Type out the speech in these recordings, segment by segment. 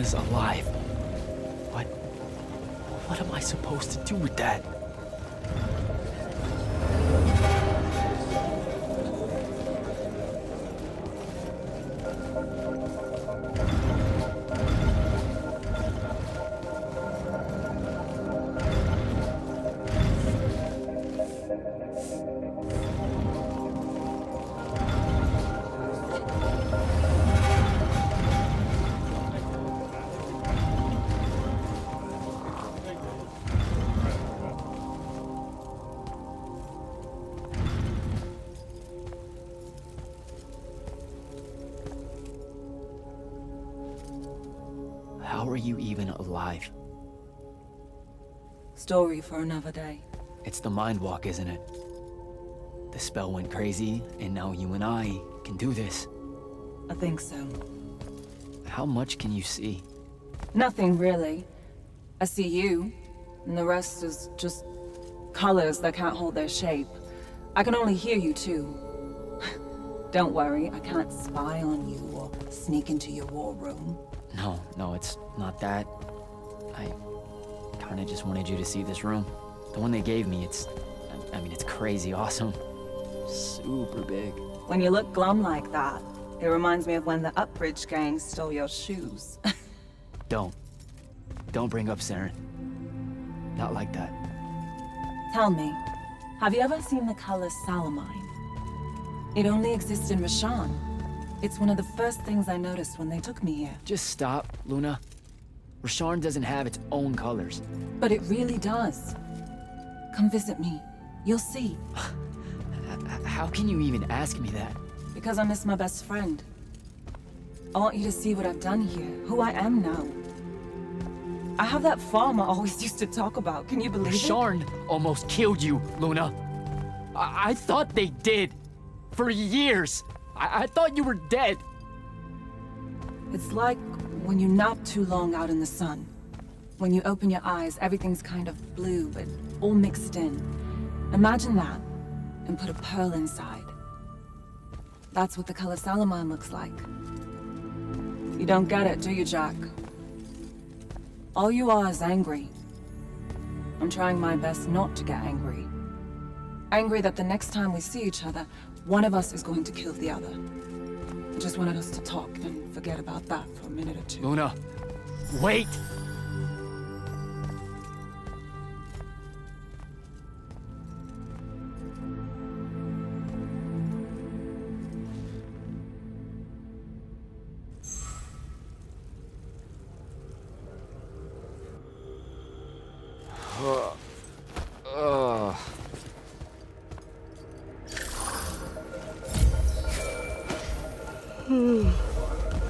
Luna's alive. But what am I supposed to do with that? How are you even alive? Story for another day. It's the mind walk, isn't it? The spell went crazy, and now you and I can do this. I think so. How much can you see? Nothing really. I see you, and the rest is just colors that can't hold their shape. I can only hear you too. Don't worry, I can't spy on you or sneak into your war room. No, it's not that. I kinda just wanted you to see this room. The one they gave me, it's crazy awesome. Super big. When you look glum like that, it reminds me of when the Upbridge gang stole your shoes. Don't bring up SERiES. Not like that. Tell me, have you ever seen the color Salamine? It only exists in Rashan. It's one of the first things I noticed when they took me here. Just stop, Luna. Rasharn doesn't have its own colors. But it really does. Come visit me. You'll see. How can you even ask me that? Because I miss my best friend. I want you to see what I've done here, who I am now. I have that farm I always used to talk about. Can you believe it? Rasharn almost killed you, Luna. I thought they did. For years. I thought you were dead. It's like when you nap too long out in the sun. When you open your eyes, everything's kind of blue, but all mixed in. Imagine that, and put a pearl inside. That's what the color Salamine looks like. You don't get it, do you, Jack? All you are is angry. I'm trying my best not to get angry. Angry that the next time we see each other, one of us is going to kill the other. I just wanted us to talk and forget about that for a minute or two. Luna, wait!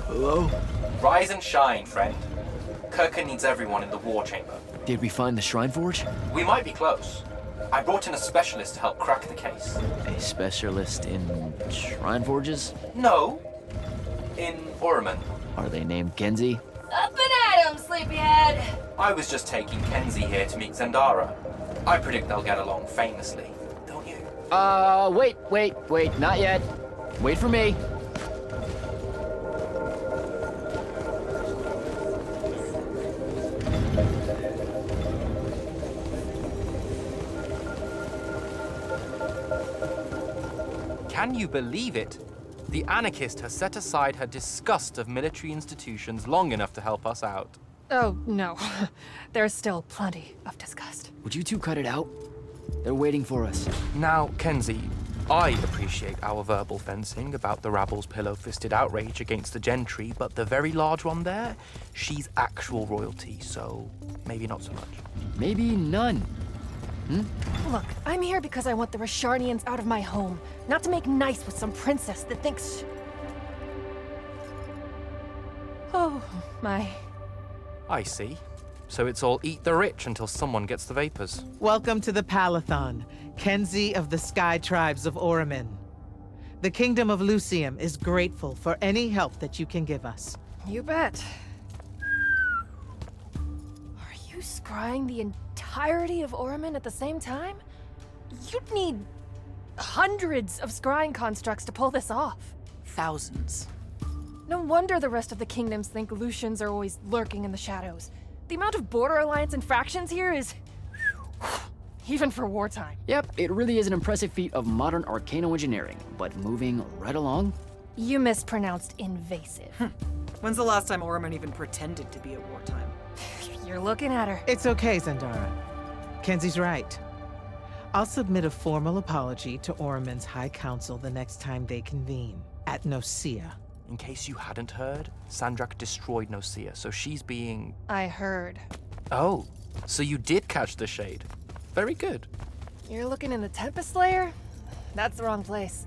Hello? Rise and shine, friend. Kirka needs everyone in the war chamber. Did we find the Shrine Forge? We might be close. I brought in a specialist to help crack the case. A specialist in Shrine Forges? No. In Orman. Are they named Kenzie? Up and at 'em, sleepyhead! I was just taking Kenzie here to meet Zendara. I predict they'll get along famously, don't you? Wait, not yet. Wait for me. Can you believe it? The anarchist has set aside her disgust of military institutions long enough to help us out. Oh, no. There's still plenty of disgust. Would you two cut it out? They're waiting for us. Now, Kenzie, I appreciate our verbal fencing about the rabble's pillow-fisted outrage against the gentry, but the very large one there, she's actual royalty, so maybe not so much. Maybe none. Look, I'm here because I want the Rasharnians out of my home, not to make nice with some princess that thinks... Oh, my... I see. So it's all eat the rich until someone gets the vapors. Welcome to the Palathon, Kenzie of the Sky Tribes of Oramin. The Kingdom of Lucium is grateful for any help that you can give us. You bet. Are you scrying the entirety of Oramin at the same time? You'd need hundreds of scrying constructs to pull this off. Thousands. No wonder the rest of the kingdoms think Lucians are always lurking in the shadows. The amount of border alliance infractions here is... even for wartime. Yep, it really is an impressive feat of modern arcano-engineering, but moving right along? You mispronounced invasive. When's the last time Orman even pretended to be at wartime? You're looking at her. It's okay, Zendara. Kenzie's right. I'll submit a formal apology to Orman's High Council the next time they convene, at Nosea. In case you hadn't heard, Sandrak destroyed Nosea, so she's being... I heard. Oh, so you did catch the shade. Very good. You're looking in the Tempest Layer? That's the wrong place.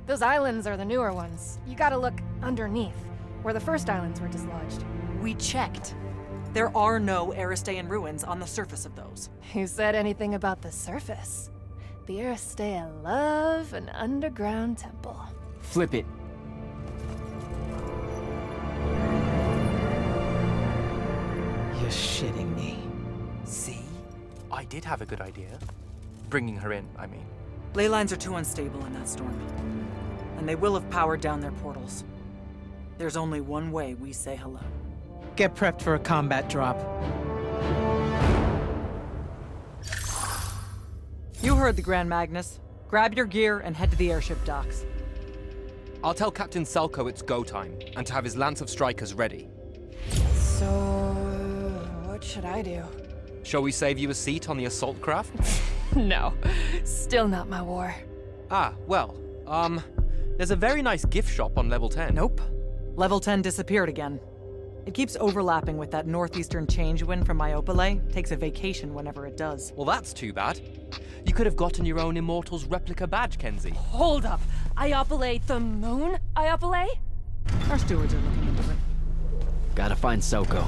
Those islands are the newer ones. You gotta look underneath, where the first islands were dislodged. We checked. There are no Aristean ruins on the surface of those. Who said anything about the surface? The Aristea love an underground temple. Flip it. You're shitting me. See? I did have a good idea. Bringing her in, I mean. Ley lines are too unstable in that storm. And they will have powered down their portals. There's only one way we say hello. Get prepped for a combat drop. You heard the Grand Magnus. Grab your gear and head to the airship docks. I'll tell Captain Selko it's go time, and to have his lance of strikers ready. So, what should I do? Shall we save you a seat on the assault craft? No, still not my war. Ah, well, there's a very nice gift shop on level 10. Nope. Level 10 disappeared again. It keeps overlapping with that northeastern change wind from Myopole. Takes a vacation whenever it does. Well, that's too bad. You could have gotten your own Immortals replica badge, Kenzie. Hold up. Iopole the moon? Iopole? Our stewards are looking into it. Gotta find Soko.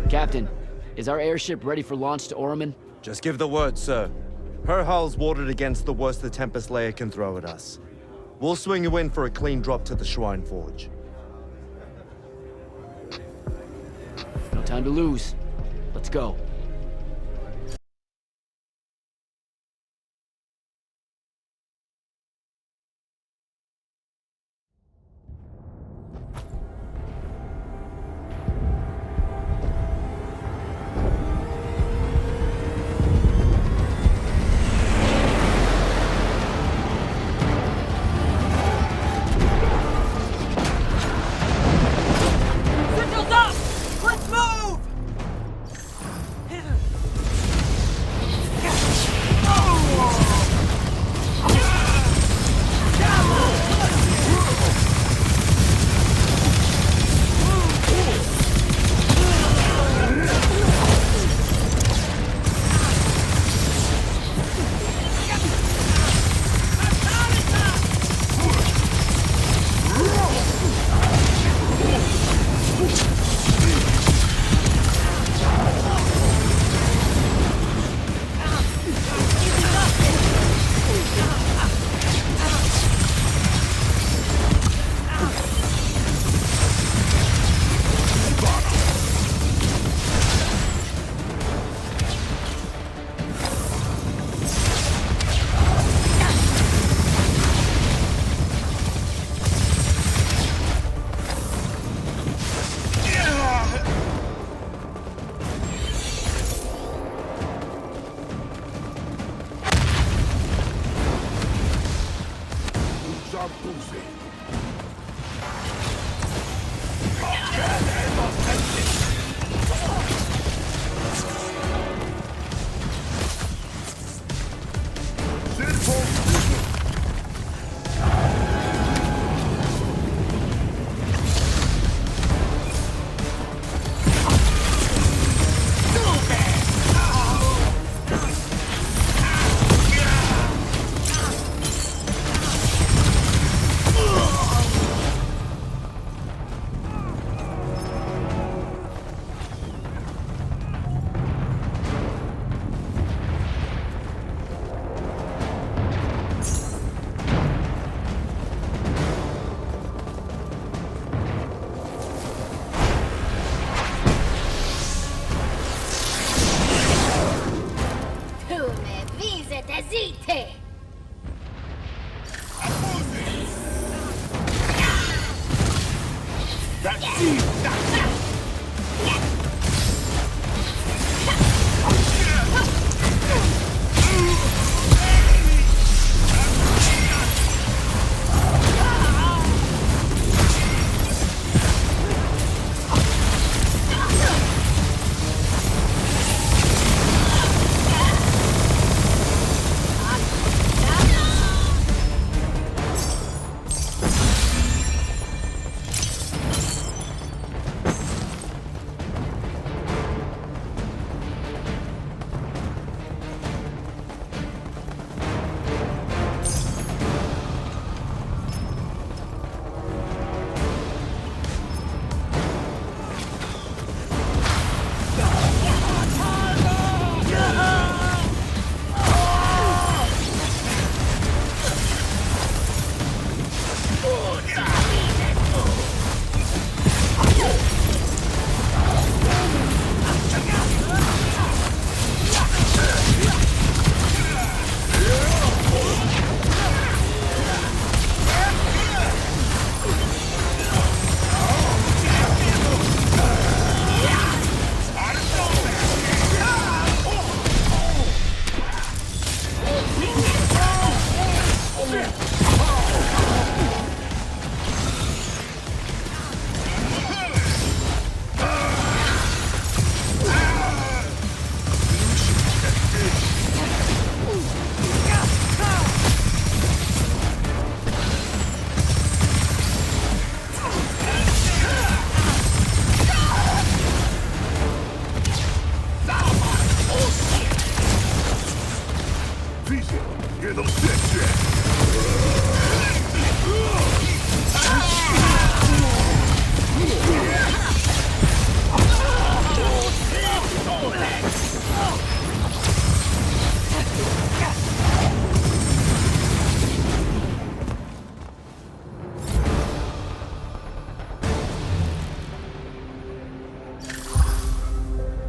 Captain, is our airship ready for launch to Orman? Just give the word, sir. Her hull's warded against the worst the Tempest Layer can throw at us. We'll swing you in for a clean drop to the Shrine Forge. No time to lose. Let's go.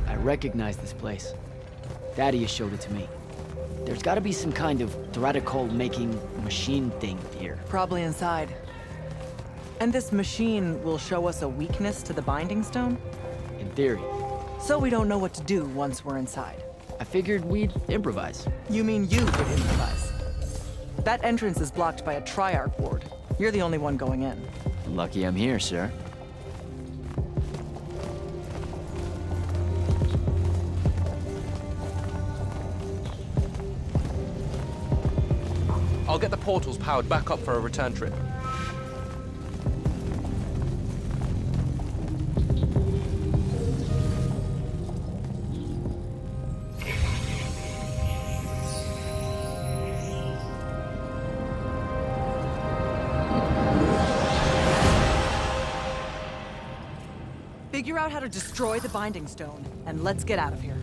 I recognize this place. Thaddeus showed it to me. There's gotta be some kind of Threatical-making machine thing here. Probably inside. And this machine will show us a weakness to the Binding Stone? In theory. So we don't know what to do once we're inside. I figured we'd improvise. You mean you could improvise? That entrance is blocked by a Triarch ward. You're the only one going in. Lucky I'm here, sir. I'll get the portals powered back up for a return trip. Figure out how to destroy the Binding Stone, and let's get out of here.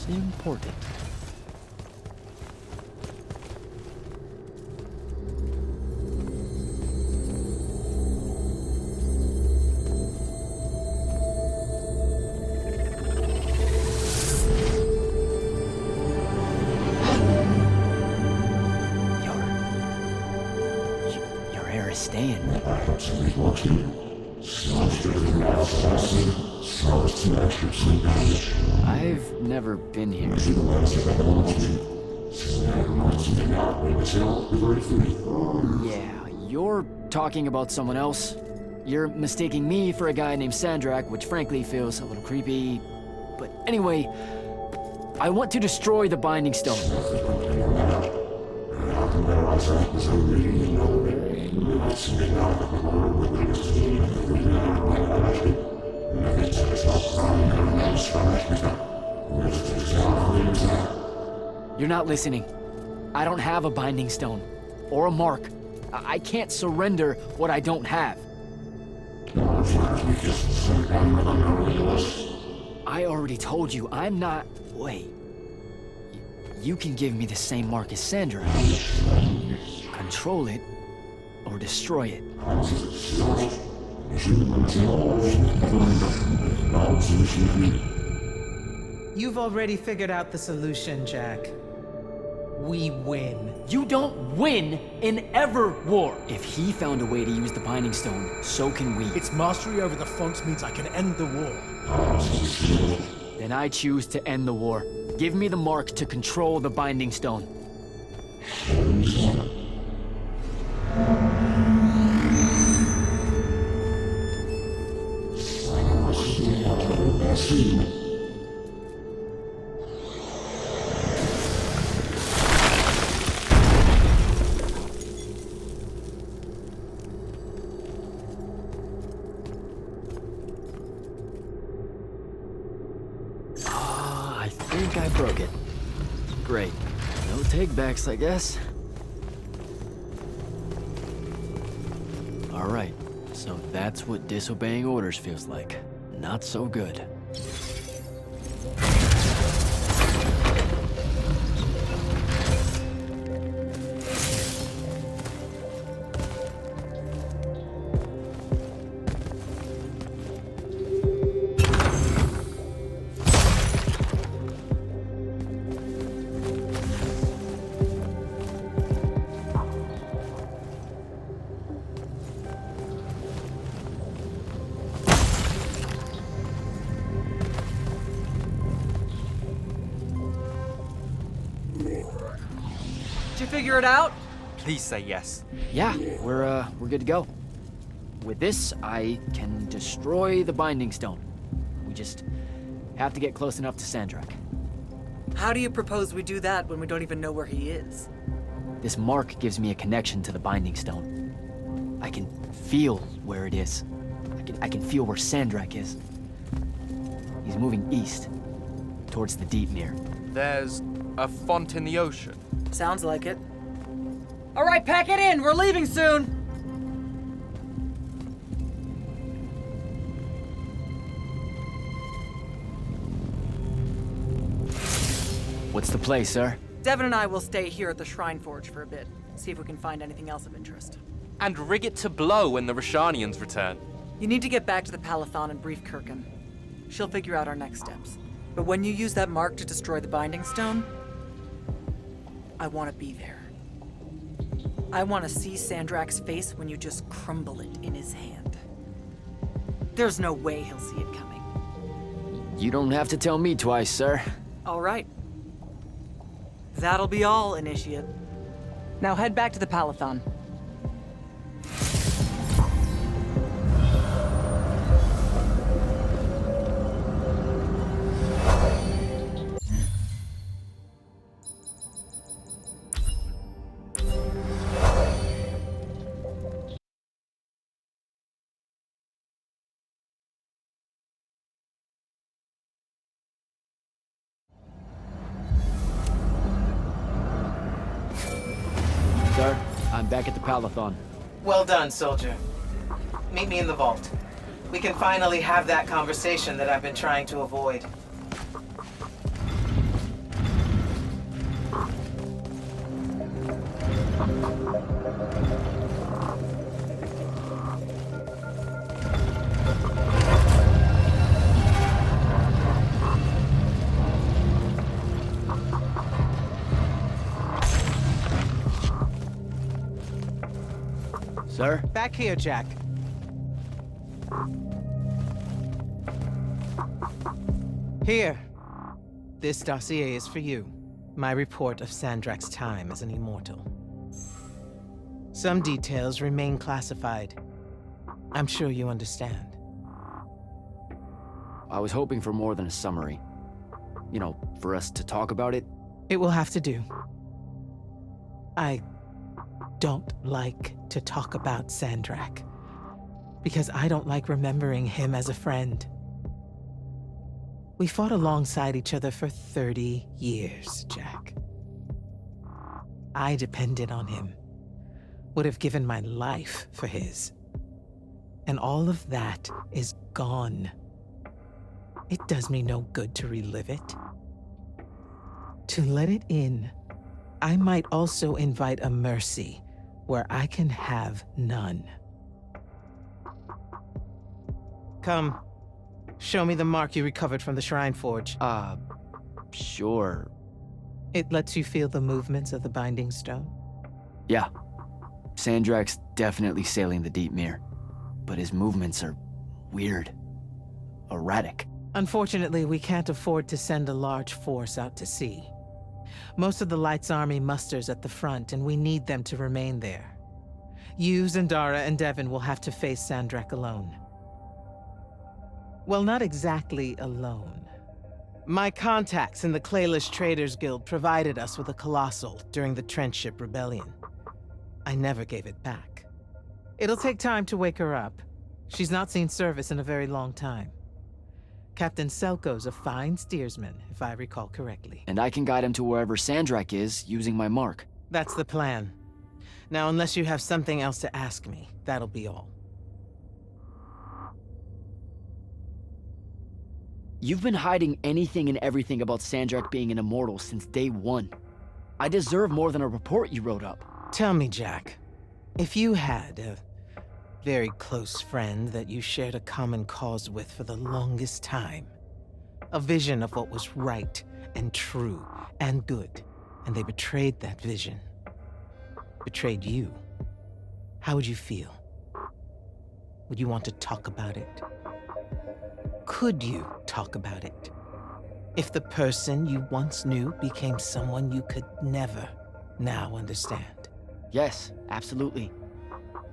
That's important. Your hair is staying. I've never been here. Yeah, you're talking about someone else. You're mistaking me for a guy named Sandrak, which frankly feels a little creepy. But anyway, I want to destroy the Binding Stone. You're not listening. I don't have a Binding Stone. Or a mark. I can't surrender what I don't have. I already told you, I'm not... Wait. You can give me the same mark as Sandra. Control it, or destroy it. You've already figured out the solution, Jack. We win. You don't win in ever war. If he found a way to use the Binding Stone, so can we. Its mastery over the font means I can end the war. Then I choose to end the war. Give me the mark to control the Binding Stone. I think I broke it. Great. No take-backs, I guess. All right, so that's what disobeying orders feels like. Not so good. Did you figure it out? Please say yes. Yeah, we're good to go. With this, I can destroy the Binding Stone. We just have to get close enough to Sandrak. How do you propose we do that when we don't even know where he is? This mark gives me a connection to the Binding Stone. I can feel where it is. I can feel where Sandrak is. He's moving east, towards the deep mirror. There's a font in the ocean. Sounds like it. All right, pack it in. We're leaving soon. What's the play, sir? Devin and I will stay here at the Shrine Forge for a bit. See if we can find anything else of interest. And rig it to blow when the Rashanians return. You need to get back to the Palathon and brief Kirkin. She'll figure out our next steps. But when you use that mark to destroy the Binding Stone, I want to be there. I want to see Sandrak's face when you just crumble it in his hand. There's no way he'll see it coming. You don't have to tell me twice, sir. All right. That'll be all, Initiate. Now head back to the Palathon. Sir, I'm back at the Palathon. Well done, soldier. Meet me in the vault. We can finally have that conversation that I've been trying to avoid. Sir? Back here, Jack. Here. This dossier is for you. My report of Sandrak's time as an immortal. Some details remain classified. I'm sure you understand. I was hoping for more than a summary. You know, for us to talk about it. It will have to do. I don't like to talk about Sandrak, because I don't like remembering him as a friend. We fought alongside each other for 30 years, Jack. I depended on him, would have given my life for his. And all of that is gone. It does me no good to relive it. To let it in, I might also invite a mercy where I can have none. Come, show me the mark you recovered from the Shrine Forge. Sure. It lets you feel the movements of the Binding Stone? Yeah. Sandrak's definitely sailing the deep mirror, but his movements are weird. Erratic. Unfortunately, we can't afford to send a large force out to sea. Most of the Light's army musters at the front, and we need them to remain there. You, Zendara, and Devon will have to face Sandrak alone. Well, not exactly alone. My contacts in the Clayless Traders Guild provided us with a Colossal during the Trenchship Rebellion. I never gave it back. It'll take time to wake her up. She's not seen service in a very long time. Captain Selko's a fine steersman, if I recall correctly. And I can guide him to wherever Sandrak is using my mark. That's the plan. Now, unless you have something else to ask me, that'll be all. You've been hiding anything and everything about Sandrak being an immortal since day one. I deserve more than a report you wrote up. Tell me, Jack, if you had a very close friend that you shared a common cause with for the longest time, a vision of what was right and true and good, and they betrayed that vision, betrayed you, how would you feel? Would you want to talk about it? Could you talk about it? If the person you once knew became someone you could never now understand? Yes, absolutely.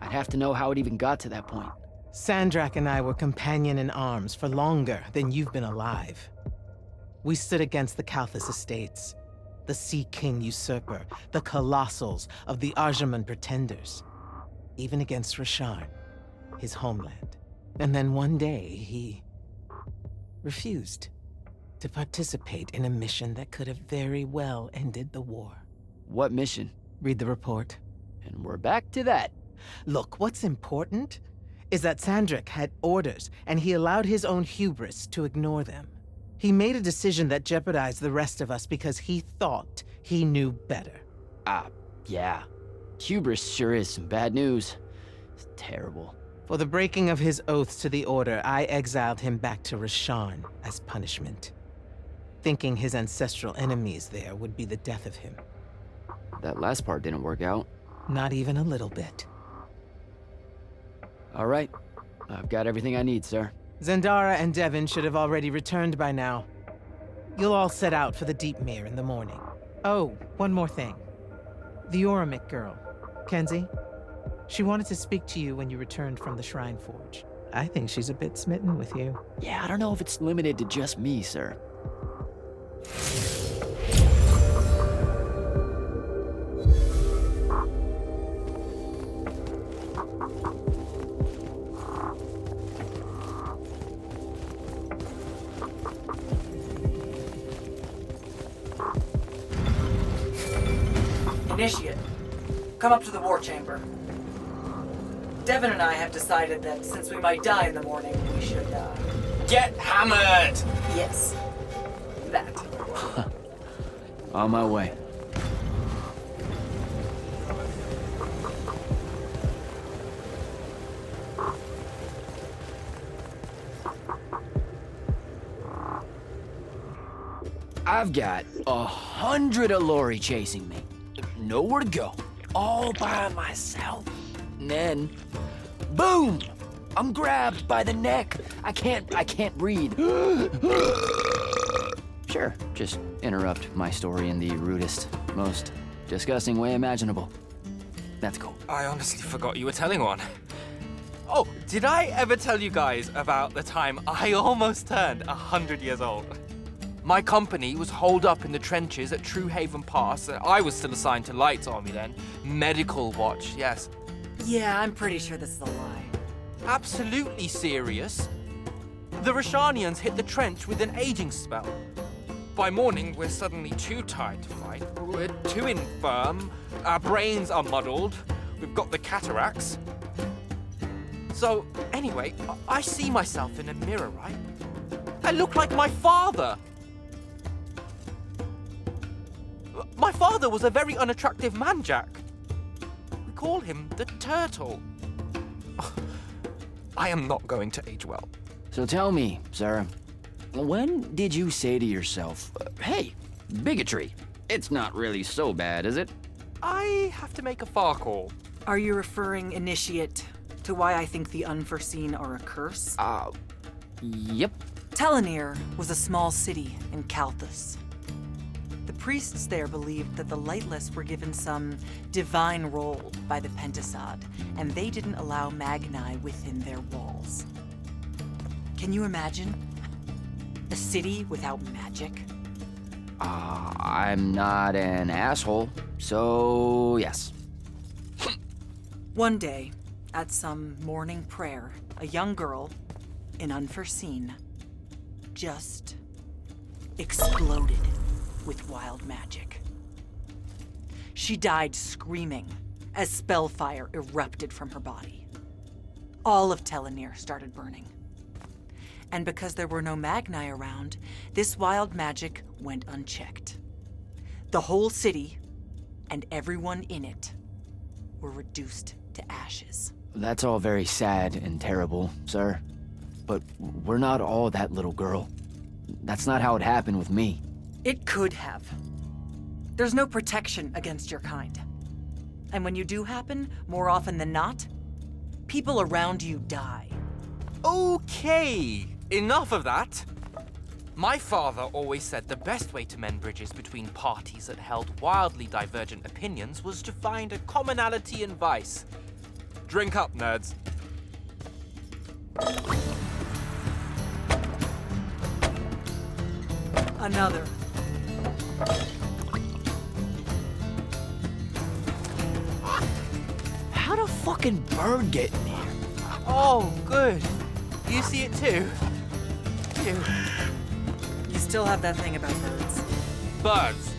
I'd have to know how it even got to that point. Sandrak and I were companion in arms for longer than you've been alive. We stood against the Kalthus Estates, the Sea King Usurper, the Colossals of the Arjaman Pretenders, even against Rasharn, his homeland. And then one day, he refused to participate in a mission that could have very well ended the war. What mission? Read the report. And we're back to that. Look, what's important is that Sandrak had orders, and he allowed his own hubris to ignore them. He made a decision that jeopardized the rest of us because he thought he knew better. Yeah. Hubris sure is some bad news. It's terrible. For the breaking of his oaths to the Order, I exiled him back to Rasharn as punishment, thinking his ancestral enemies there would be the death of him. That last part didn't work out. Not even a little bit. All right. I've got everything I need, sir. Zendara and Devon should have already returned by now. You'll all set out for the Deep Mere in the morning. Oh, one more thing. The Oromik girl, Kenzie. She wanted to speak to you when you returned from the Shrine Forge. I think she's a bit smitten with you. Yeah, I don't know if it's limited to just me, sir. Initiate, come up to the war chamber. Devon and I have decided that since we might die in the morning, we should, Get hammered! yes. That. On my way. I've got 100 Alori chasing me. Nowhere to go. All by myself. And then, boom! I'm grabbed by the neck. I can't breathe. Sure, just interrupt my story in the rudest, most disgusting way imaginable. That's cool. I honestly forgot you were telling one. Oh, did I ever tell you guys about the time I almost turned 100 years old? My company was holed up in the trenches at True Haven Pass, and I was still assigned to Lights Army then. Medical watch, yes. Yeah, I'm pretty sure this is a lie. Absolutely serious. The Rashanians hit the trench with an aging spell. By morning, we're suddenly too tired to fight. We're too infirm. Our brains are muddled. We've got the cataracts. So, anyway, I see myself in a mirror, right? I look like my father. My father was a very unattractive man, Jack. We call him the Turtle. I am not going to age well. So tell me, Sarah, when did you say to yourself, hey, bigotry, it's not really so bad, is it? I have to make a far call. Are you referring, Initiate, to why I think the unforeseen are a curse? Yep. Telenir was a small city in Kalthus. The priests there believed that the Lightless were given some divine role by the Pentasod, and they didn't allow Magni within their walls. Can you imagine? A city without magic? I'm not an asshole, so yes. One day, at some morning prayer, a young girl, in Unforeseen, just exploded with wild magic. She died screaming as spellfire erupted from her body. All of Telenir started burning. And because there were no Magni around, this wild magic went unchecked. The whole city, and everyone in it, were reduced to ashes. That's all very sad and terrible, sir. But we're not all that little girl. That's not how it happened with me. It could have. There's no protection against your kind. And when you do happen, more often than not, people around you die. Okay, enough of that. My father always said the best way to mend bridges between parties that held wildly divergent opinions was to find a commonality in vice. Drink up, nerds. Another. How'd a fucking bird get in here? Oh, good. You see it too? You. You still have that thing about birds. Birds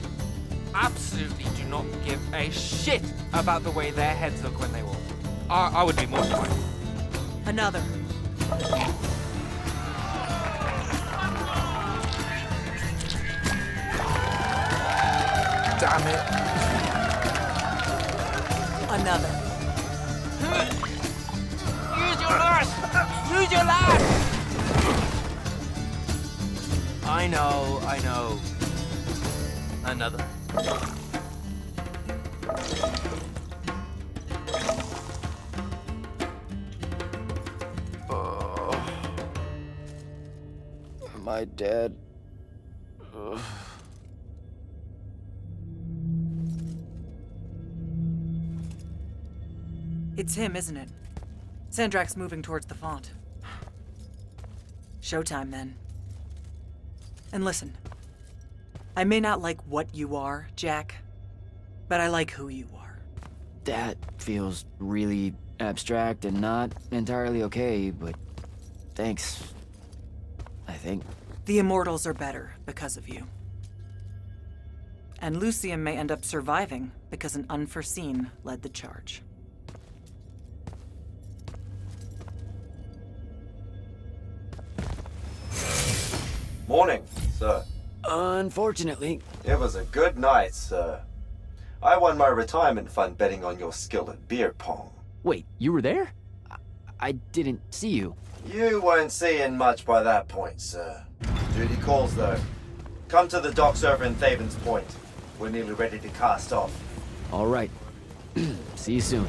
absolutely do not give a shit about the way their heads look when they walk. I would be mortified. Another. Damn it. Another. Use your lash! Use your lash! I know. Another. Am I dead? Ugh. It's him, isn't it? Sandrak's moving towards the font. Showtime, then. And listen, I may not like what you are, Jack, but I like who you are. That feels really abstract and not entirely okay, but thanks. I think. The Immortals are better because of you. And Lucium may end up surviving because an Unforeseen led the charge. Morning, sir. Unfortunately, It was a good night, sir. I won my retirement fund betting on your skill at beer pong. wait, you were there? I didn't see you. You weren't seeing much by that point, sir. Duty calls, though. Come to the docks over in Thaven's Point. We're nearly ready to cast off. All right. See you soon.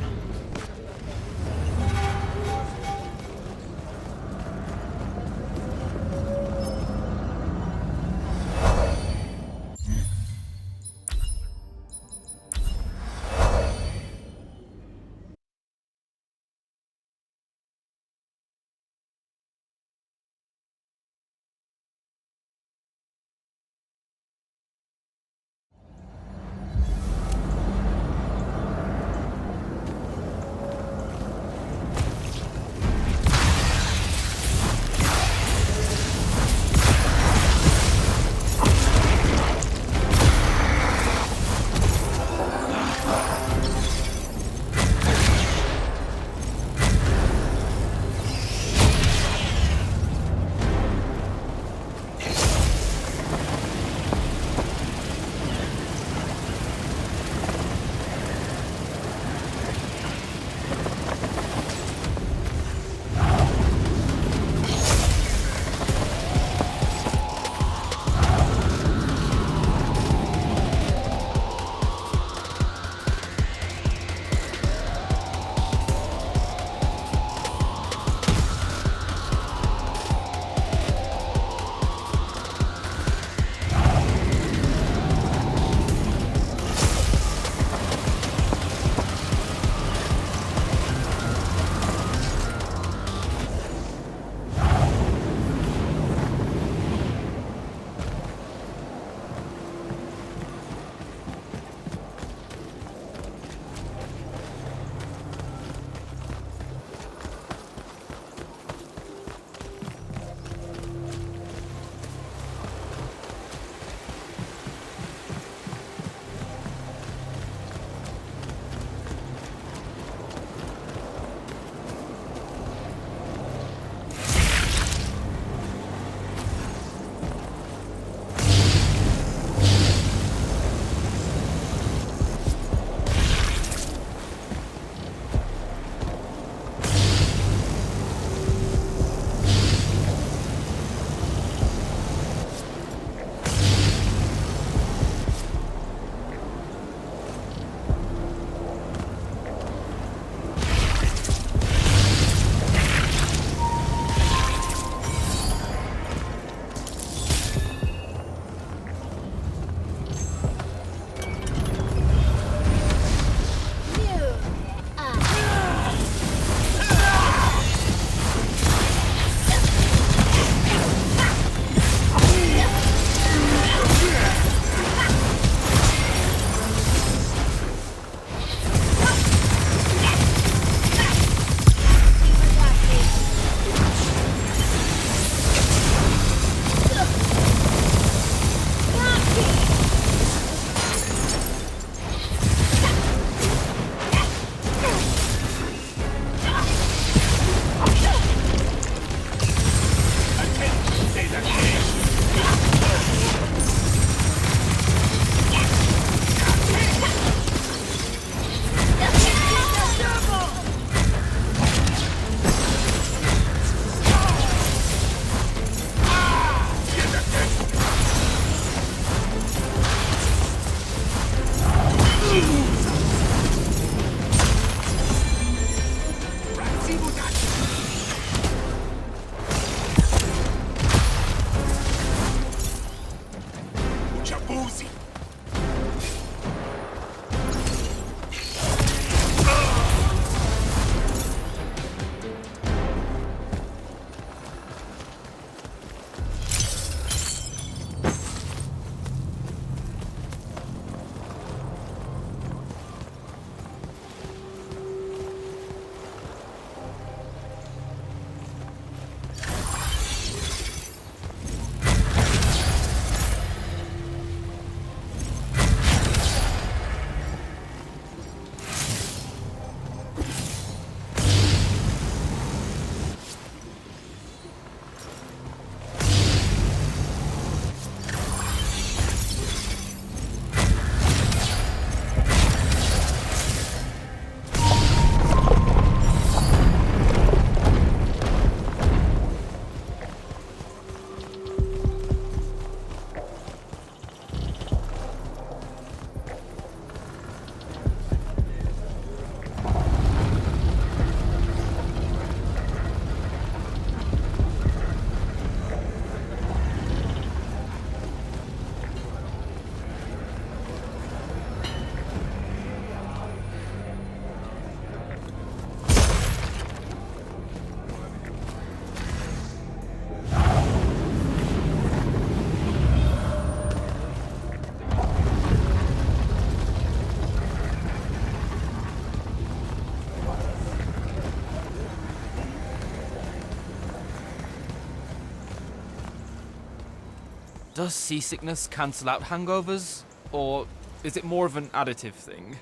Does seasickness cancel out hangovers? Or is it more of an additive thing?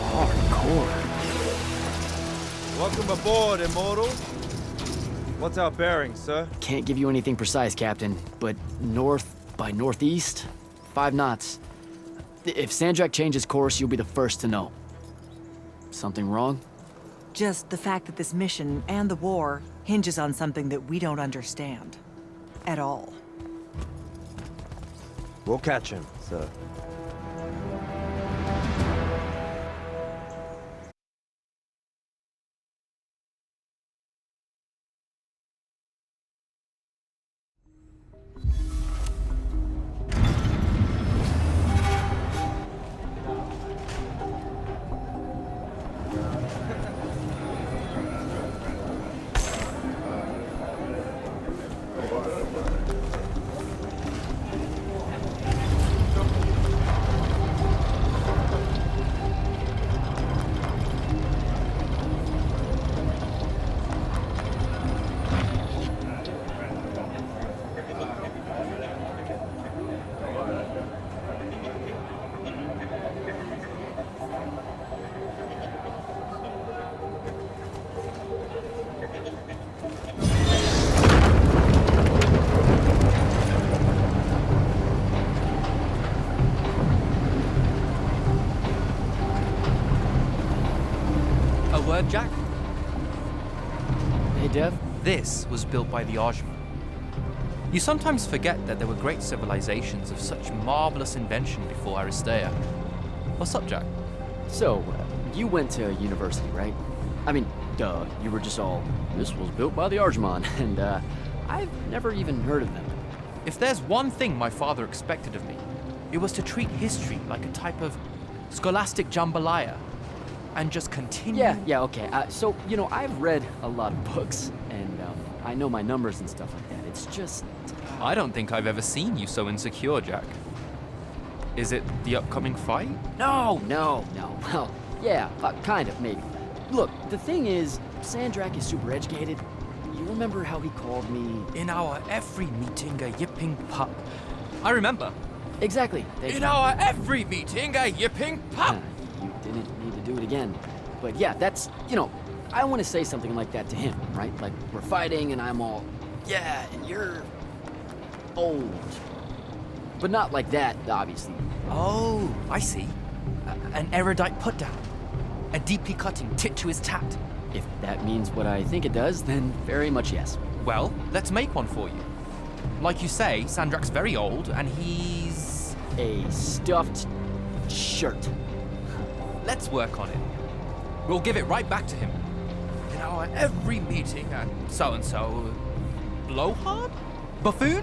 Hardcore. Welcome aboard, Immortals. What's our bearing, sir? Can't give you anything precise, Captain, but north by northeast, 5 knots. If Sandrak changes course, you'll be the first to know. Something wrong? Just the fact that this mission and the war hinges on something that we don't understand. At all. We'll catch him, sir. A word, Jack? Hey, Dev? This was built by the Ajman. You sometimes forget that there were great civilizations of such marvelous invention before Aristea. What's up, Jack? So, you went to university, right? I mean, duh, you were just all, this was built by the Arjman, and I've never even heard of them. If there's one thing my father expected of me, it was to treat history like a type of scholastic jambalaya and just continue. Yeah, okay. So, you know, I've read a lot of books, and I know my numbers and stuff like that. It's just... I don't think I've ever seen you so insecure, Jack. Is it the upcoming fight? No. Well, yeah, kind of, maybe. Look, the thing is, Sandrak is super educated. You remember how he called me... In our every meeting, a yipping pup. I remember. Exactly. In our every meeting, a yipping pup! You didn't need to do it again. But yeah, that's, you know, I want to say something like that to him, right? Like, we're fighting and I'm all, yeah, and you're old. But not like that, obviously. Oh, I see. An erudite put-down. A deeply cutting tit to his tat. If that means what I think it does, then very much yes. Well, let's make one for you. Like you say, Sandrak's very old, and he's... A stuffed shirt. Let's work on it. We'll give it right back to him. In our every meeting, and so-and-so... Blowhard? Buffoon?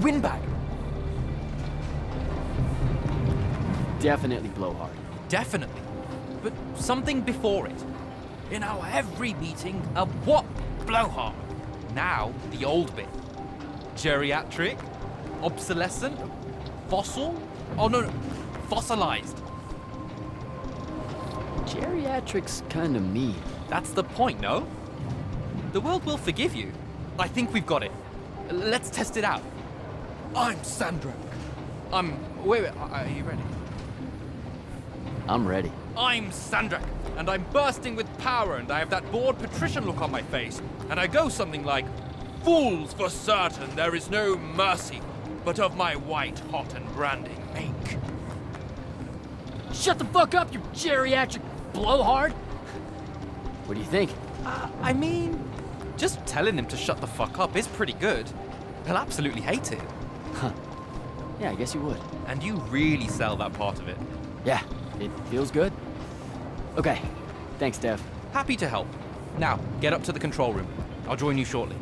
Windbag? Definitely blowhard. Definitely. But something before it. In our every meeting, a what blowhard? Now, the old bit. Geriatric? Obsolescent? Fossil? Oh, no. Fossilized. Geriatric's kinda mean. That's the point, no? The world will forgive you. I think we've got it. Let's test it out. I'm Sandrak. Wait, are you ready? I'm ready. I'm Sandrak, and I'm bursting with power, and I have that bored patrician look on my face. And I go something like, "Fools, for certain, there is no mercy, but of my white hot and branding make." Shut the fuck up, you geriatric blowhard! What do you think? I mean, just telling him to shut the fuck up is pretty good. He'll absolutely hate it. Huh. Yeah, I guess you would. And you really sell that part of it. Yeah, it feels good. Okay, thanks, Dev. Happy to help. Now, get up to the control room. I'll join you shortly.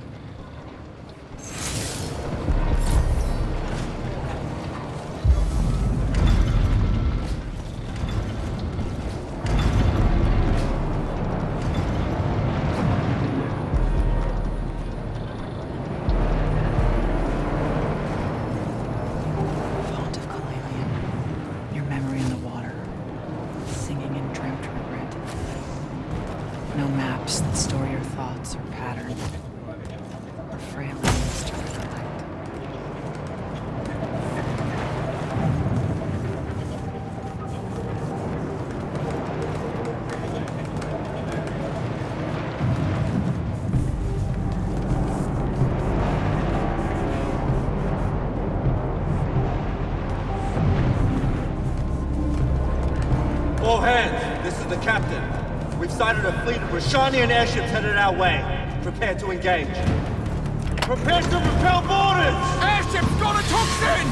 Font of Calalian. Your memory in the water. No maps that store your thoughts or pattern, or frail names to recollect. All hands, this is the captain. We've sighted a fleet of Rashanian airships headed our way. Prepare to engage. Prepare to repel boarders! Airship's got a toxin!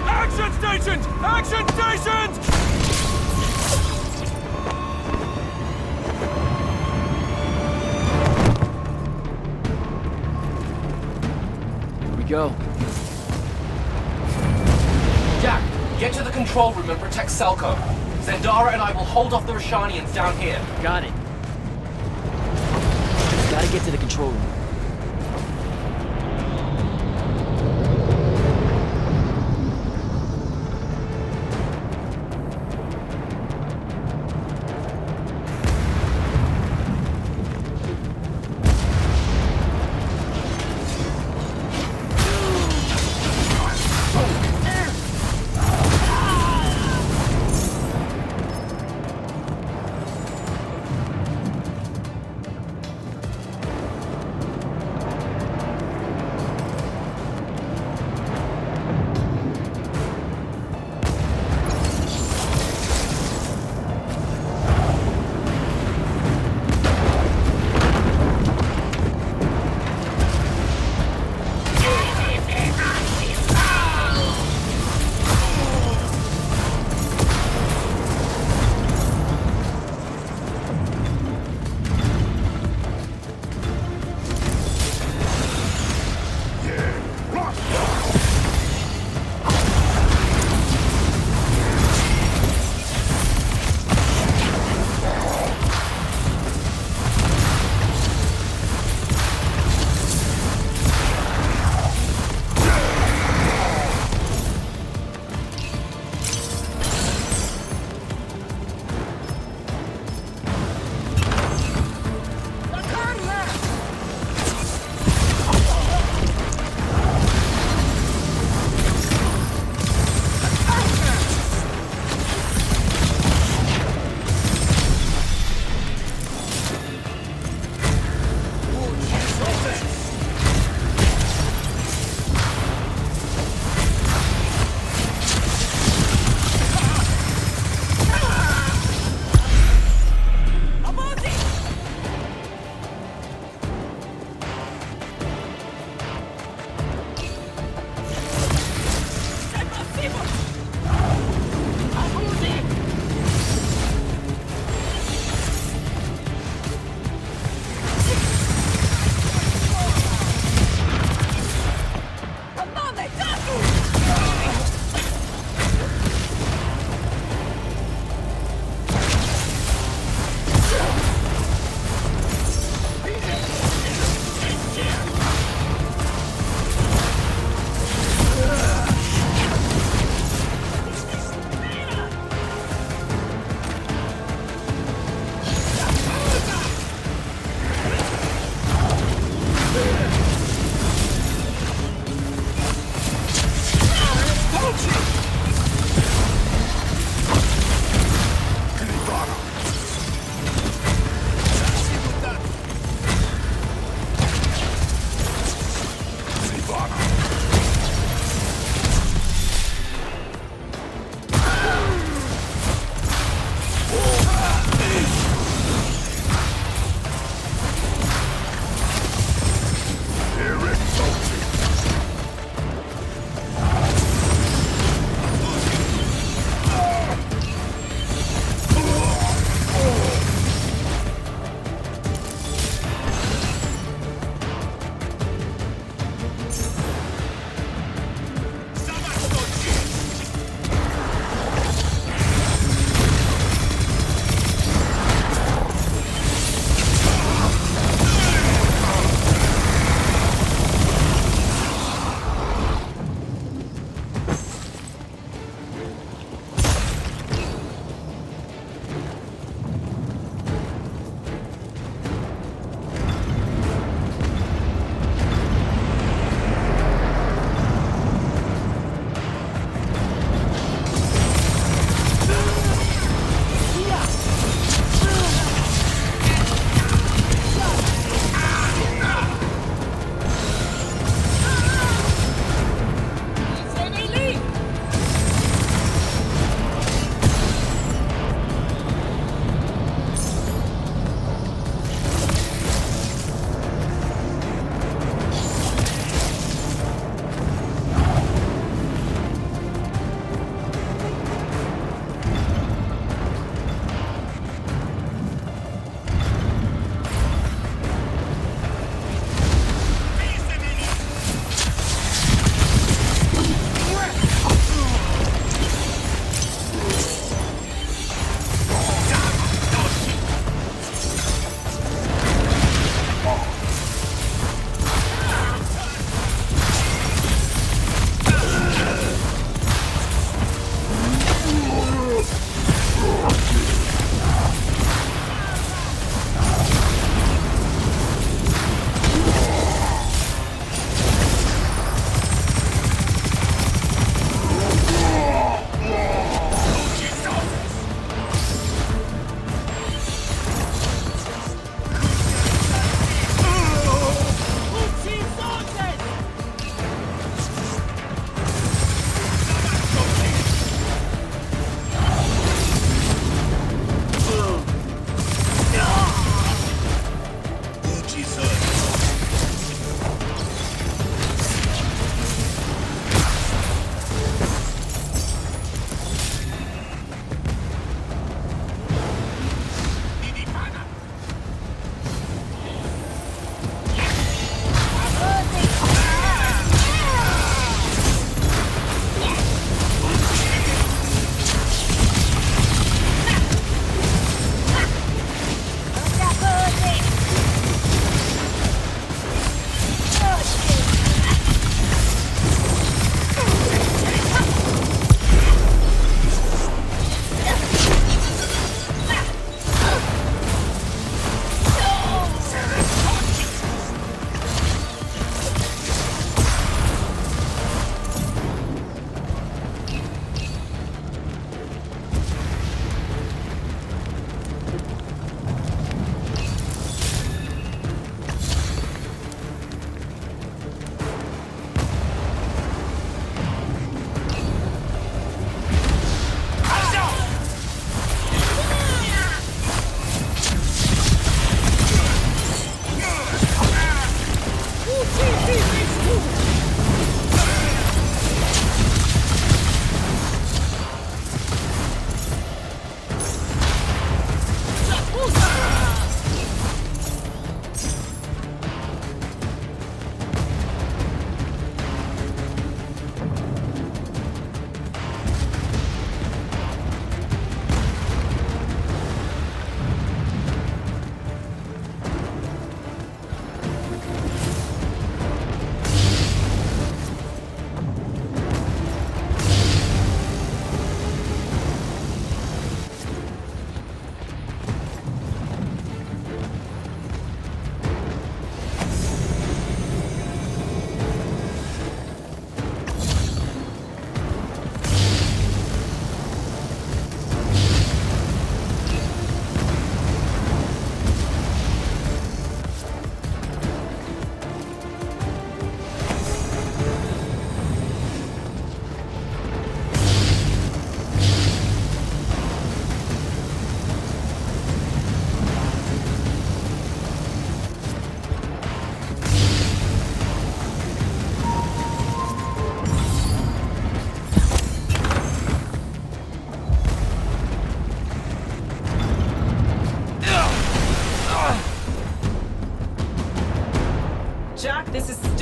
Action stations! Action stations! Here we go. Jack, get to the control room and protect Selko. Zendara and I will hold off the Rashanians down here. Got it. Gotta get to the control room.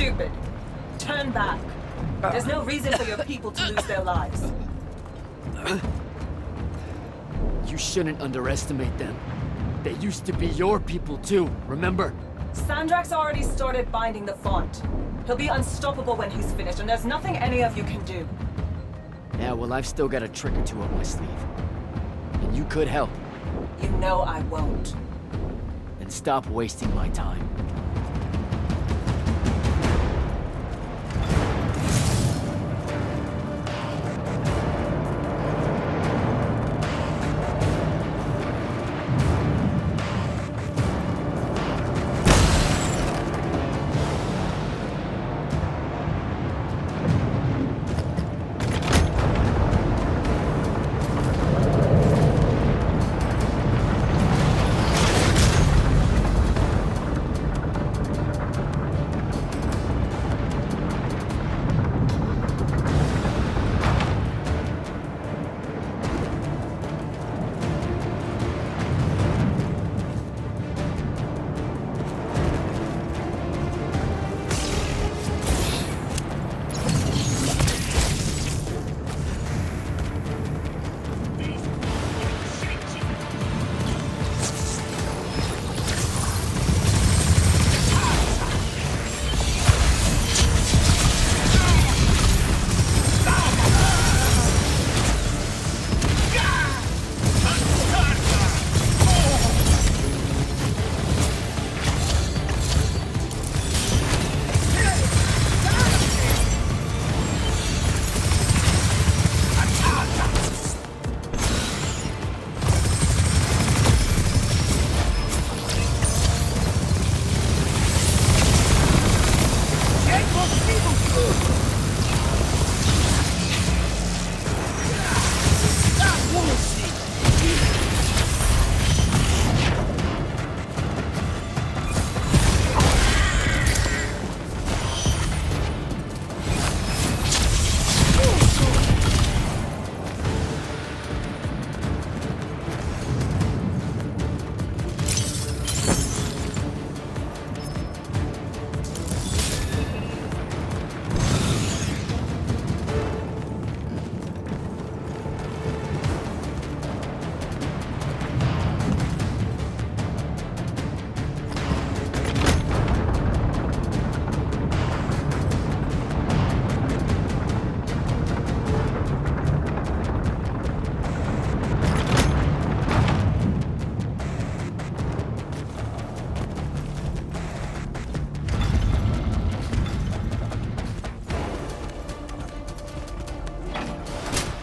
stupid. Turn back. There's no reason for your people to lose their lives. You shouldn't underestimate them. They used to be your people too, remember? Sandrak's already started binding the font. He'll be unstoppable when he's finished, and there's nothing any of you can do. Yeah, well, I've still got a trick or two up my sleeve. And you could help. You know I won't. Then stop wasting my time.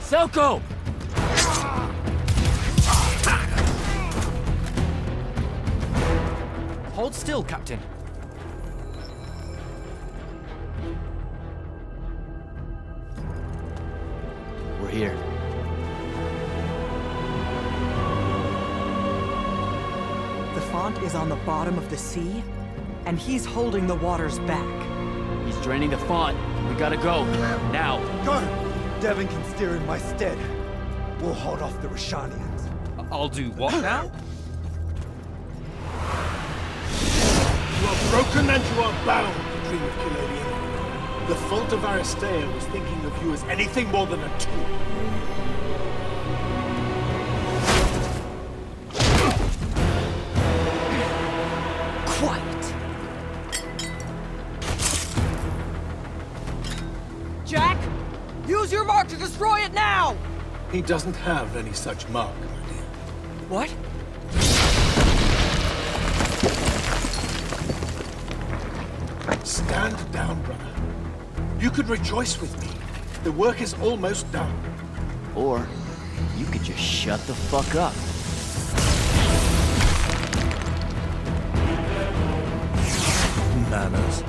Selko! Hold still, Captain. We're here. The font is on the bottom of the sea, and he's holding the waters back. He's draining the font. We gotta go. Now. Go! Devon can steer in my stead. We'll hold off the Rashanians. I'll do what now? You are broken and you are bound, Dream of Kilodian. The fault of Aristea was thinking of you as anything more than a tool. Quiet! Jack! Use your mark to destroy it now! He doesn't have any such mark, my dear. What? Stand down, brother. You could rejoice with me. The work is almost done. Or you could just shut the fuck up. Manners.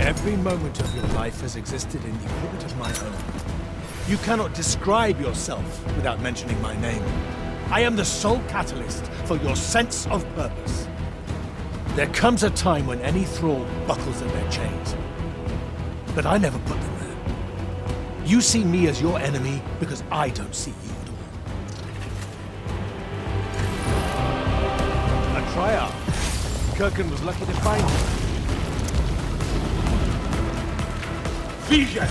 Every moment of your life has existed in the orbit of my own. You cannot describe yourself without mentioning my name. I am the sole catalyst for your sense of purpose. There comes a time when any thrall buckles at their chains. But I never put them there. You see me as your enemy because I don't see you at all. A triarch. Kirkin was lucky to find you. Vision!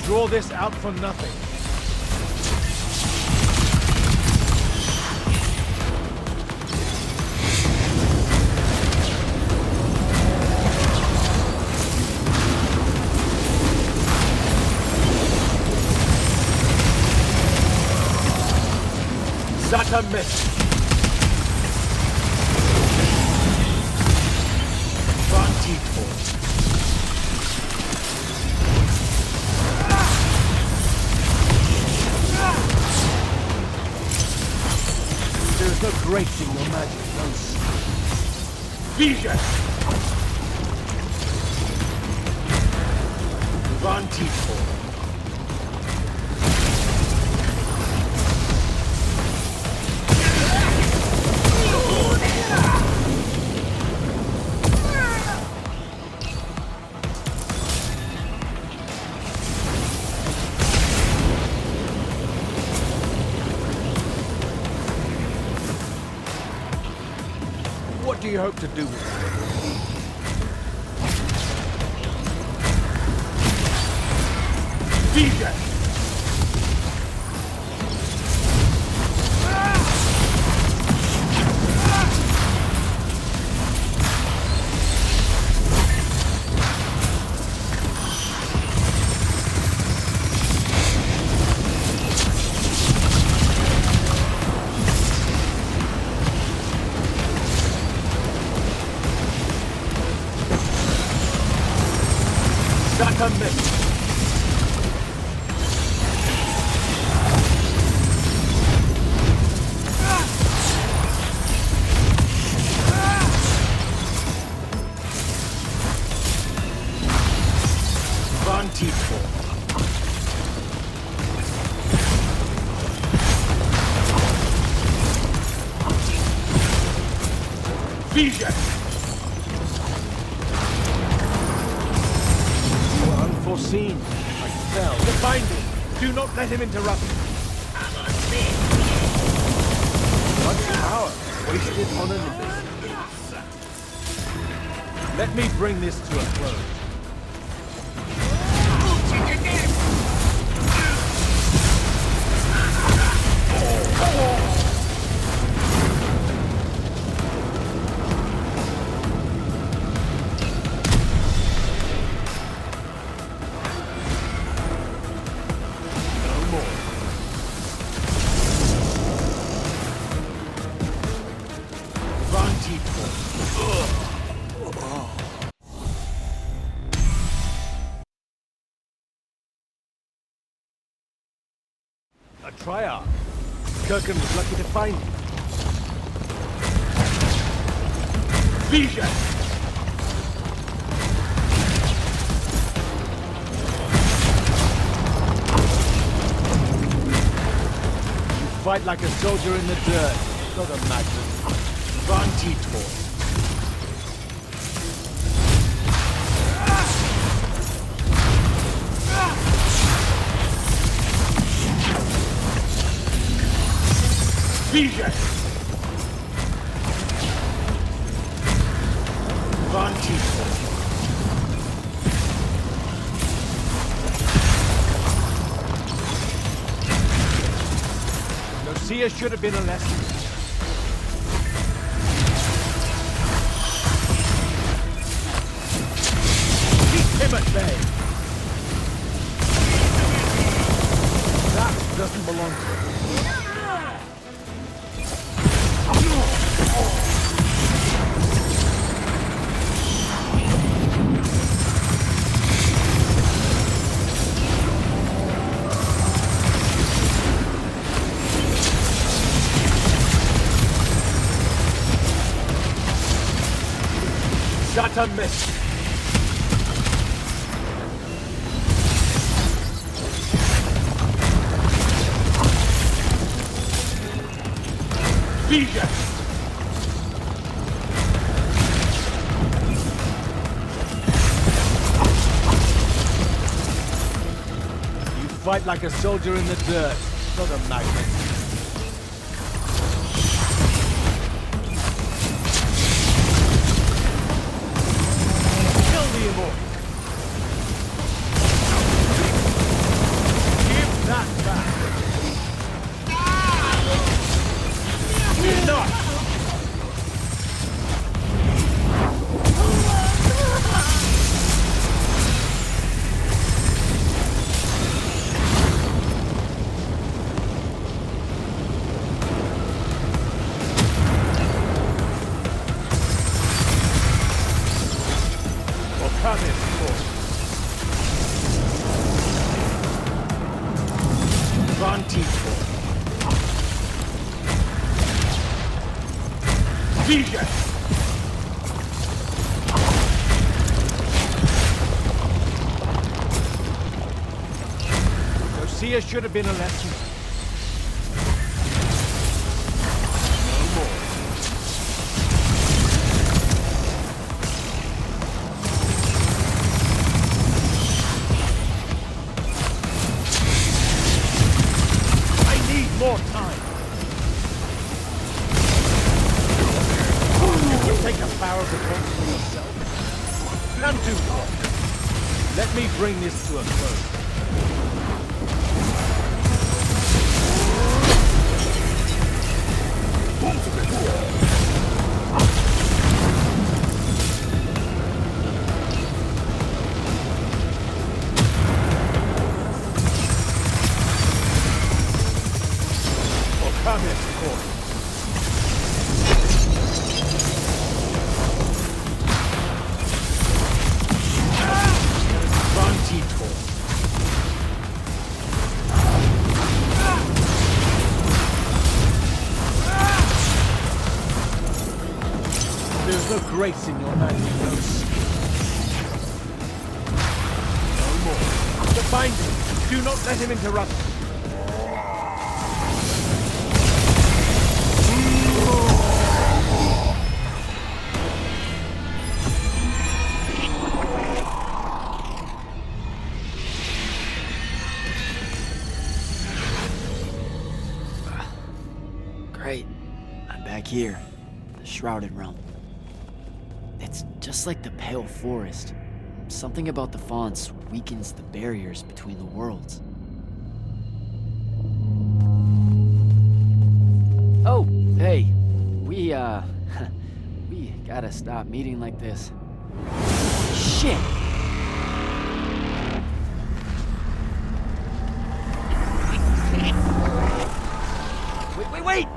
Draw this out for nothing. Zata miss. There's no breaks in your magic, no. Vision! Vantiful. What do you hope to do with it? Vision! Zata miss. Vantiful. Vision! Unforeseen. I fell. The binding. Do not let him interrupt. Much power wasted on an abyss. Let me bring this to a close. A triarch. Kirkin was lucky to find you. Vision! You fight like a soldier in the dirt, not a magnet. Vantitor. Vision! Vantiful. Lucia should have been a lesson. Keep him at bay. That doesn't belong to him. Zata miss. Vision! You fight like a soldier in the dirt, not a magnet. the Immortals. Give that back. Enough! Come in, Vantico. DJ! Garcia should have been a lesson. No more. More time. You will take the power of the force for yourself. And do more. Let me bring this to a close. Come here, Corey. Vantico. There's no grace in your magic, no skill. No more. The binding. Do not let him interrupt. Great. I'm back here. The Shrouded Realm. It's just like the Pale Forest. Something about the fonts weakens the barriers between the worlds. Oh, hey. We gotta stop meeting like this. Shit! Wait!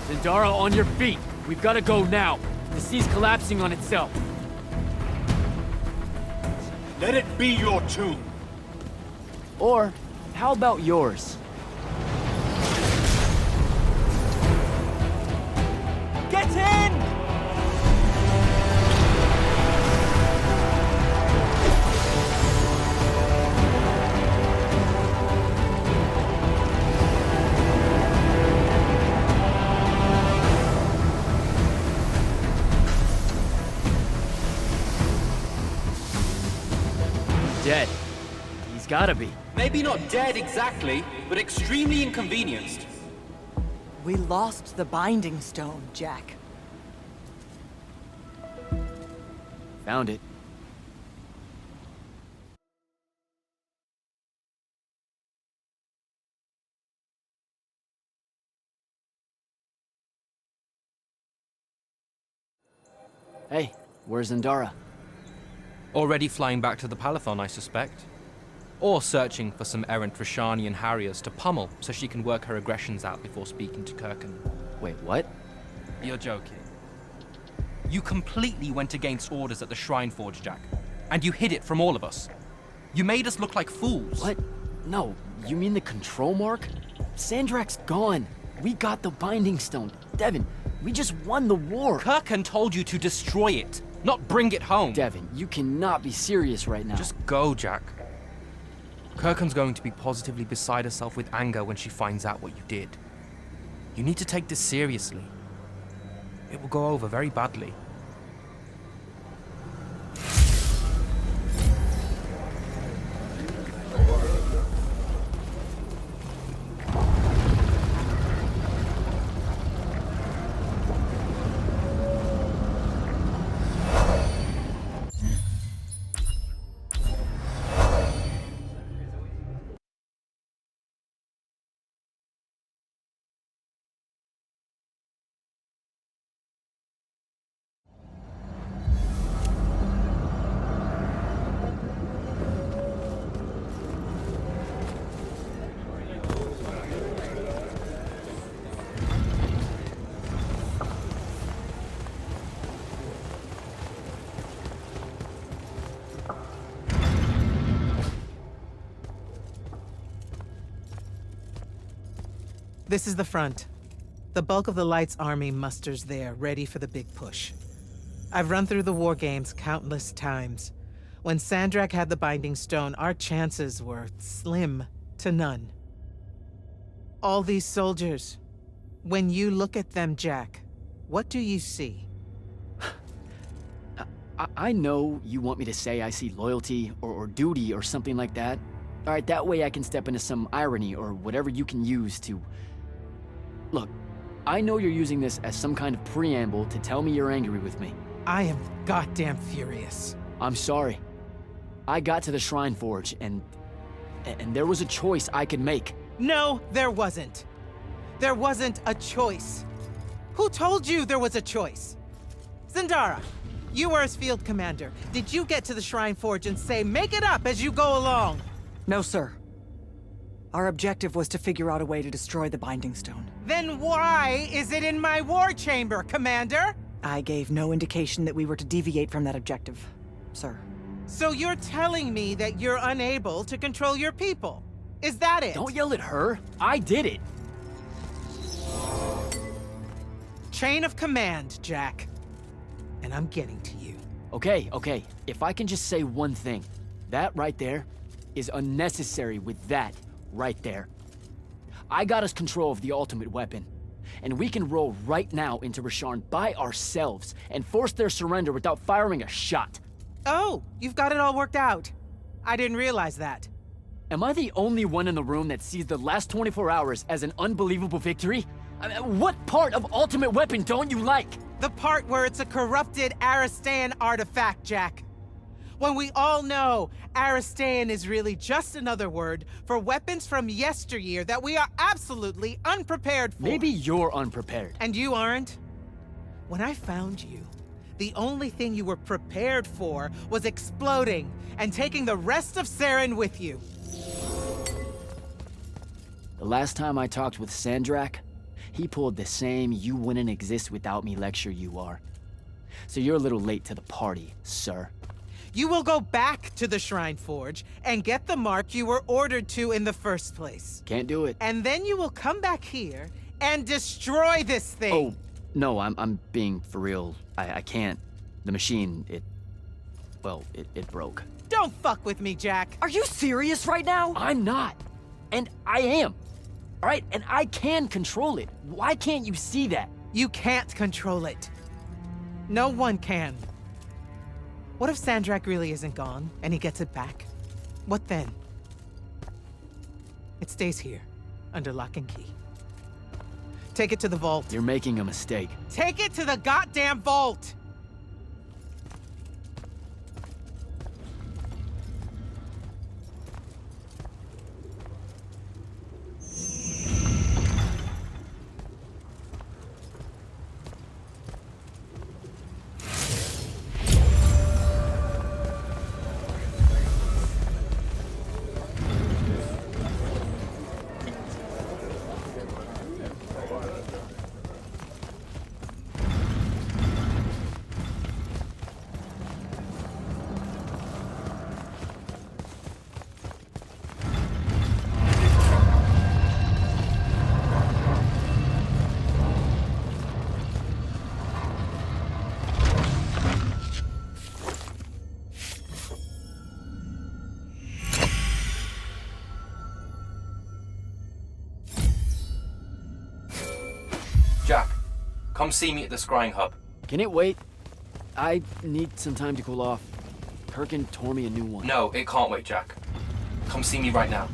Zendara, on your feet! We've gotta go now! The sea's collapsing on itself! Let it be your tomb! Or, how about yours? Get in! Dead. He's gotta be. Maybe not dead exactly, but extremely inconvenienced. We lost the Binding Stone, Jack. Found it. Hey, where's Zendara? Already flying back to the Palathon, I suspect. Or searching for some errant Rashanian Harriers to pummel so she can work her aggressions out before speaking to Kirkan. Wait, what? You're joking. You completely went against orders at the Shrine Forge, Jack. And you hid it from all of us. You made us look like fools. What? No, you mean the control mark? Sandrak's gone. We got the Binding Stone. Devin, we just won the war. Kirkan told you to destroy it, not bring it home. Devin, you cannot be serious right now. Just go, Jack. Kirkham's going to be positively beside herself with anger when she finds out what you did. You need to take this seriously. It will go over very badly. This is the front. The bulk of the Light's army musters there, ready for the big push. I've run through the war games countless times. When Sandrak had the Binding Stone, our chances were slim to none. All these soldiers, when you look at them, Jack, what do you see? I know you want me to say I see loyalty or duty or something like that. All right, that way I can step into some irony or whatever you can use to... Look, I know you're using this as some kind of preamble to tell me you're angry with me. I am goddamn furious. I'm sorry. I got to the Shrine Forge and there was a choice I could make. No, there wasn't. There wasn't a choice. Who told you there was a choice? Zendara, you were as field commander. Did you get to the Shrine Forge and say, make it up as you go along? No, sir. Our objective was to figure out a way to destroy the Binding Stone. Then why is it in my war chamber, Commander? I gave no indication that we were to deviate from that objective, sir. So you're telling me that you're unable to control your people? Is that it? Don't yell at her. I did it. Chain of command, Jack. And I'm getting to you. Okay. If I can just say one thing. That right there is unnecessary with that right there. I got us control of the ultimate weapon. And we can roll right now into Rasharn by ourselves and force their surrender without firing a shot. Oh, you've got it all worked out. I didn't realize that. Am I the only one in the room that sees the last 24 hours as an unbelievable victory? I mean, what part of Ultimate Weapon don't you like? The part where it's a corrupted Aristean artifact, Jack. When we all know Aristean is really just another word for weapons from yesteryear that we are absolutely unprepared for. Maybe you're unprepared. And you aren't? When I found you, the only thing you were prepared for was exploding and taking the rest of Saren with you. The last time I talked with Sandrak, he pulled the same "you wouldn't exist without me" lecture you are. So you're a little late to the party, sir. You will go back to the Shrine Forge and get the mark you were ordered to in the first place. Can't do it. And then you will come back here and destroy this thing. Oh, no, I'm being for real. I can't. The machine, it broke. Don't fuck with me, Jack. Are you serious right now? I'm not. And I am. All right, and I can control it. Why can't you see that? You can't control it. No one can. What if Sandrak really isn't gone, and he gets it back? What then? It stays here, under lock and key. Take it to the vault. You're making a mistake. Take it to the goddamn vault! Jack, come see me at the scrying hub. Can it wait? I need some time to cool off. Kirkin tore me a new one. No, it can't wait, Jack. Come see me right now.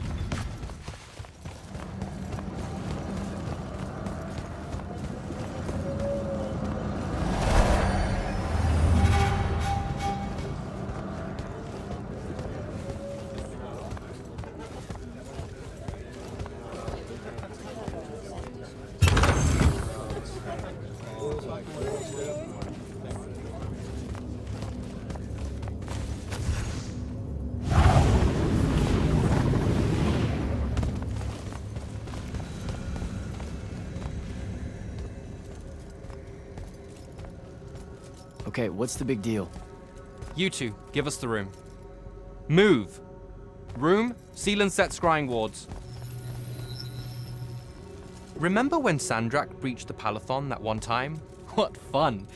Okay, what's the big deal? You two, give us the room. Move! Room, seal and set scrying wards. Remember when Sandrak breached the Palathon that one time? What fun!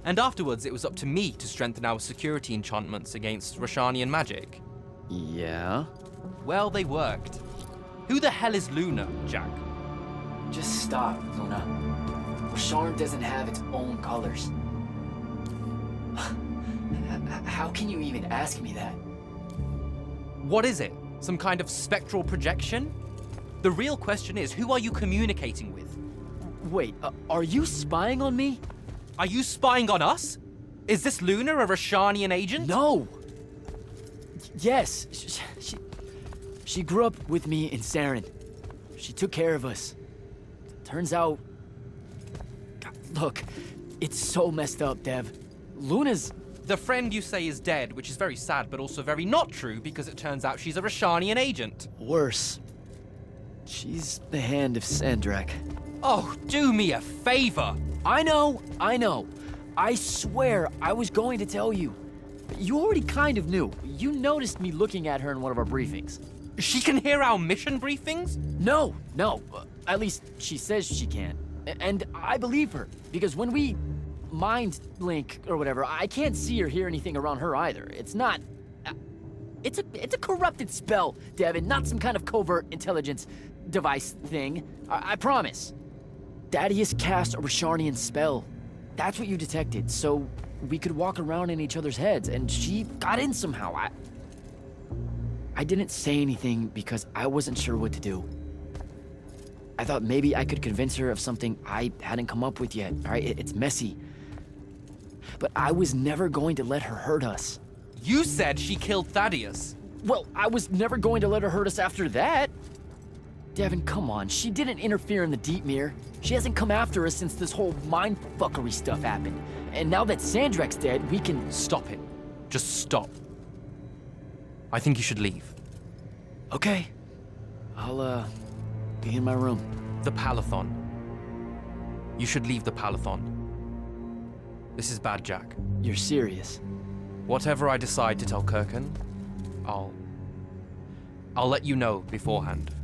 And afterwards it was up to me to strengthen our security enchantments against Roshanian magic. Yeah? Well, they worked. Who the hell is Luna, Jack? Just stop, Luna. Rosharn doesn't have its own colors. How can you even ask me that? What is it? Some kind of spectral projection? The real question is, who are you communicating with? Wait, are you spying on me? Are you spying on us? Is this Luna a Roshanian agent? No! Yes, she grew up with me in Saren. She took care of us. Turns out... God, look, it's so messed up, Dev. Luna's... The friend you say is dead, which is very sad, but also very not true, because it turns out she's a Roshanian agent. Worse. She's the hand of Sandrak. Oh, do me a favor! I know. I swear I was going to tell you. You already kind of knew. You noticed me looking at her in one of our briefings. She can hear our mission briefings? No. At least she says she can. And I believe her, because when we mind link or whatever, I can't see or hear anything around her either. It's not... It's a corrupted spell, Devin, not some kind of covert intelligence device thing. I promise. Thaddeus cast a Rosharnian spell. That's what you detected, so we could walk around in each other's heads, and she got in somehow. I didn't say anything because I wasn't sure what to do. I thought maybe I could convince her of something I hadn't come up with yet, all right? It's messy. But I was never going to let her hurt us. You said she killed Thaddeus. Well, I was never going to let her hurt us after that. Devin, come on. She didn't interfere in the Deep Mirror. She hasn't come after us since this whole mindfuckery stuff happened. And now that Sandrak's dead, we can... Stop it. Just stop. I think you should leave. Okay. I'll, be in my room. The Palathon. You should leave the Palathon. This is bad, Jack. You're serious? Whatever I decide to tell Kirkin, I'll let you know beforehand.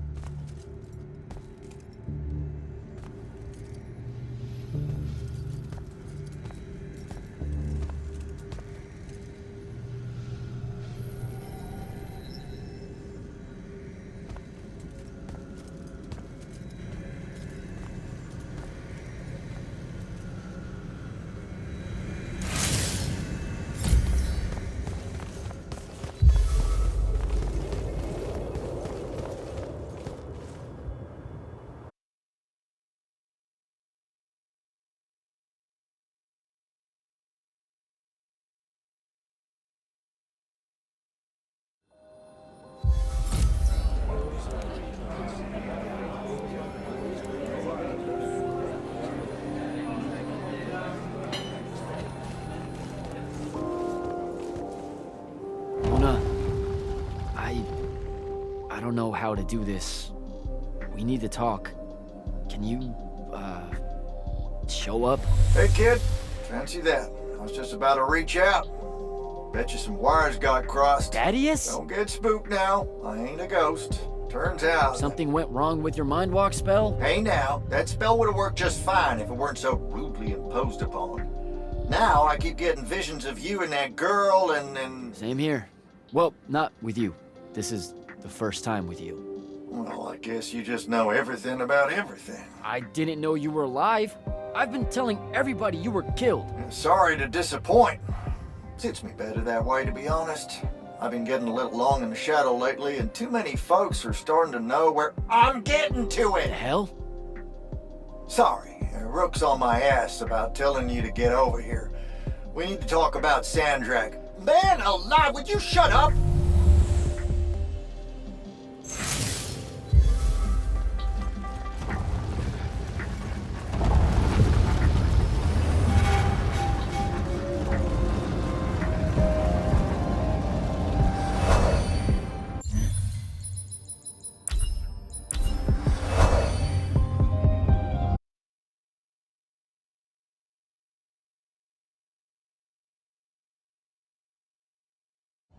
I don't know how to do this. We need to talk. Can you, show up? Hey, kid. Fancy that. I was just about to reach out. Bet you some wires got crossed. Thaddeus? Don't get spooked now. I ain't a ghost. Turns out... Something went wrong with your mind walk spell? Hey now, that spell would have worked just fine if it weren't so rudely imposed upon. Now I keep getting visions of you and that girl and... Same here. Well, not with you. This is the first time with you. Well, I guess you just know everything about everything. I didn't know you were alive. I've been telling everybody you were killed. Sorry to disappoint. Suits me better that way, to be honest. I've been getting a little long in the shadow lately, and too many folks are starting to know where I'm getting to it. The hell? Sorry, Rook's on my ass about telling you to get over here. We need to talk about Sandrak. Man alive, would you shut up?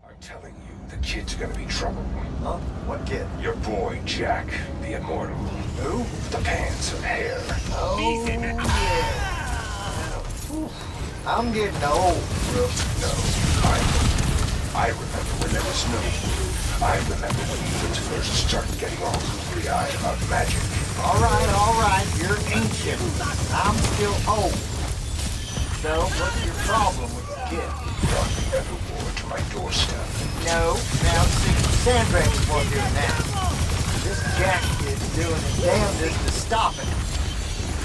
I'm telling you, the kid's gonna be trouble. Huh? What kid? Your boy, Jack, the Immortal. Who? The pants and hair. Oh, yeah. I'm getting old, Rook. No, I remember when there was no you. I remember when humans first started getting all googly-eyed about magic. All right, you're ancient. I'm still old. So, what's your problem with the kid? Brought the Evermore to my doorstep. No, now see, Sandrak is what doing that. This Jack kid's doing his damnedest to stop it.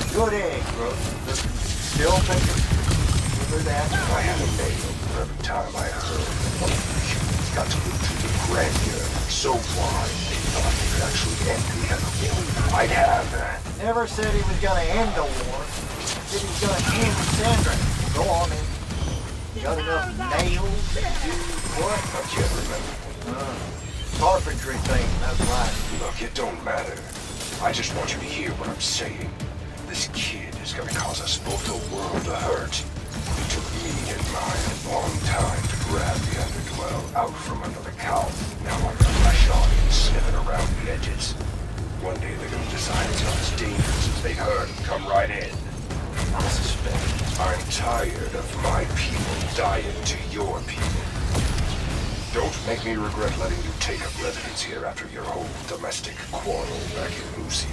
Good egg, Rook. Still thinking. Remember that? I had a nail for every time I heard. Humans got to live through the grandeur so wide they thought they could actually end the Evermore. I'd have that. Never said he was gonna end the war. Said he was gonna end Sandrak. Go on, man. You got enough nails to do what? I can't remember. Carpentry thing, that's right. Look, it don't matter. I just want you to hear what I'm saying. This kid is gonna cause us both a world of hurt. It took me and mine a long time to grab the Underdwell out from under the cowl. Now I'm flesh on and sniffing around the edges. One day they're gonna decide it's not as dangerous as they heard and come right in. I suspect I'm tired of my people dying to your people. Don't make me regret letting you take up residence here after your whole domestic quarrel back in Lucian.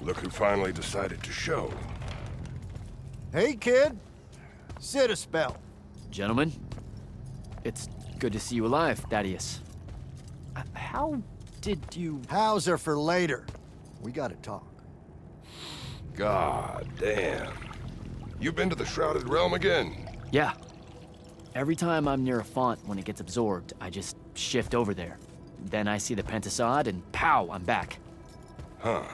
Look who finally decided to show. Hey, kid. Sit a spell. Gentlemen, it's good to see you alive, Thaddeus. How did you... Hows are for later. We gotta talk. God damn. You've been to the Shrouded Realm again? Yeah. Every time I'm near a font when it gets absorbed, I just shift over there. Then I see the Pentasod and pow, I'm back. Huh.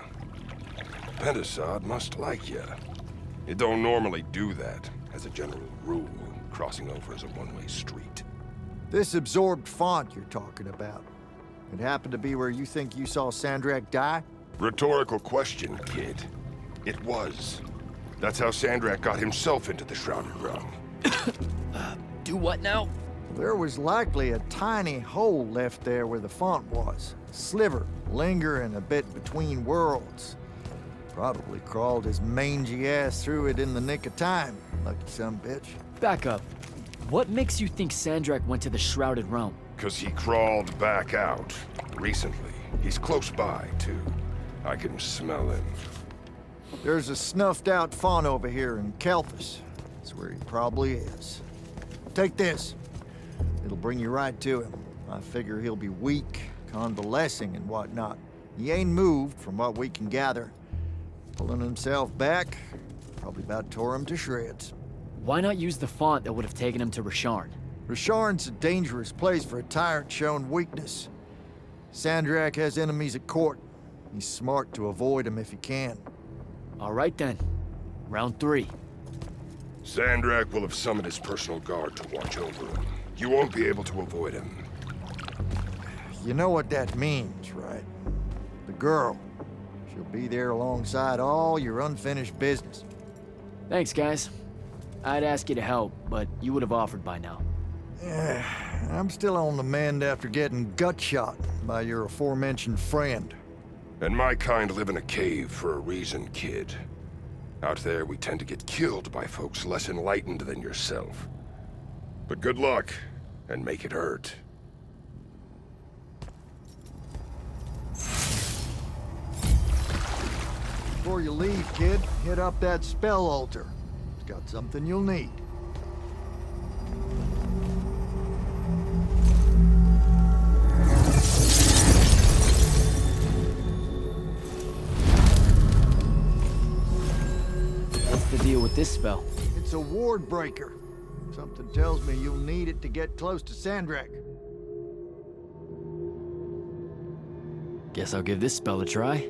Pentasod must like ya. It don't normally do that, as a general rule. Crossing over is a one-way street. This absorbed font you're talking about, it happened to be where you think you saw Sandrak die? Rhetorical question, kid. It was. That's how Sandrak got himself into the Shrouded Realm. Do what now? There was likely a tiny hole left there where the font was. Sliver, lingering a bit between worlds. Probably crawled his mangy ass through it in the nick of time. Lucky son bitch. Back up. What makes you think Sandrak went to the Shrouded Realm? 'Cause he crawled back out. Recently. He's close by, too. I can smell him. There's a snuffed out fawn over here in Kelthus. That's where he probably is. Take this. It'll bring you right to him. I figure he'll be weak, convalescing and whatnot. He ain't moved, from what we can gather. Pulling himself back, probably about tore him to shreds. Why not use the font that would have taken him to Rasharn? Rasharn's a dangerous place for a tyrant showing weakness. Sandrak has enemies at court. He's smart to avoid them if he can. All right then. Round 3. Sandrak will have summoned his personal guard to watch over him. You won't be able to avoid him. You know what that means, right? The girl. She'll be there alongside all your unfinished business. Thanks, guys. I'd ask you to help, but you would have offered by now. I'm still on the mend after getting gut shot by your aforementioned friend. And my kind live in a cave for a reason, kid. Out there, we tend to get killed by folks less enlightened than yourself. But good luck, and make it hurt. Before you leave, kid, hit up that spell altar. It's got something you'll need. What's the deal with this spell? It's a ward breaker. Something tells me you'll need it to get close to Sandrak. Guess I'll give this spell a try.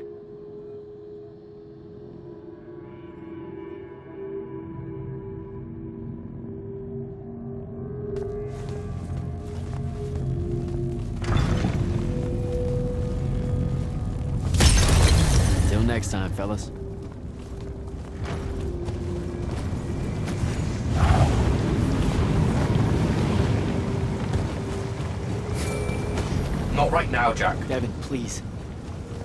Till next time, fellas. Not right now, Jack. Devin, please.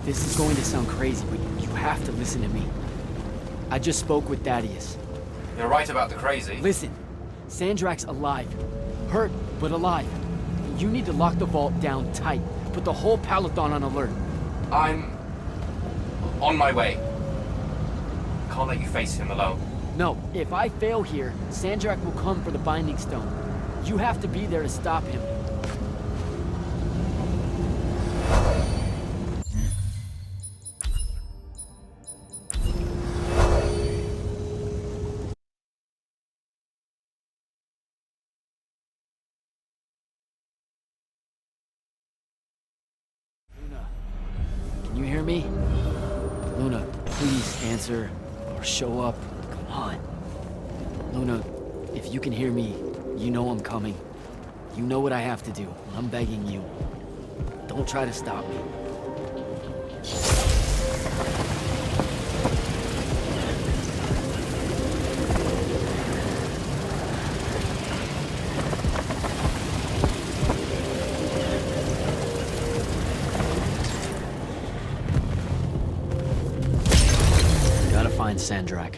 This is going to sound crazy, but you have to listen to me. I just spoke with Thaddeus. You're right about the crazy. Listen, Sandrak's alive. Hurt, but alive. You need to lock the vault down tight. Put the whole Paladon on alert. I'm on my way. Can't let you face him alone. No, if I fail here, Sandrak will come for the Binding Stone. You have to be there to stop him. Can you hear me? Luna, please answer or show up. Come on. Luna, if you can hear me, you know I'm coming. You know what I have to do. I'm begging you. Don't try to stop me. Gotta find Sandrak.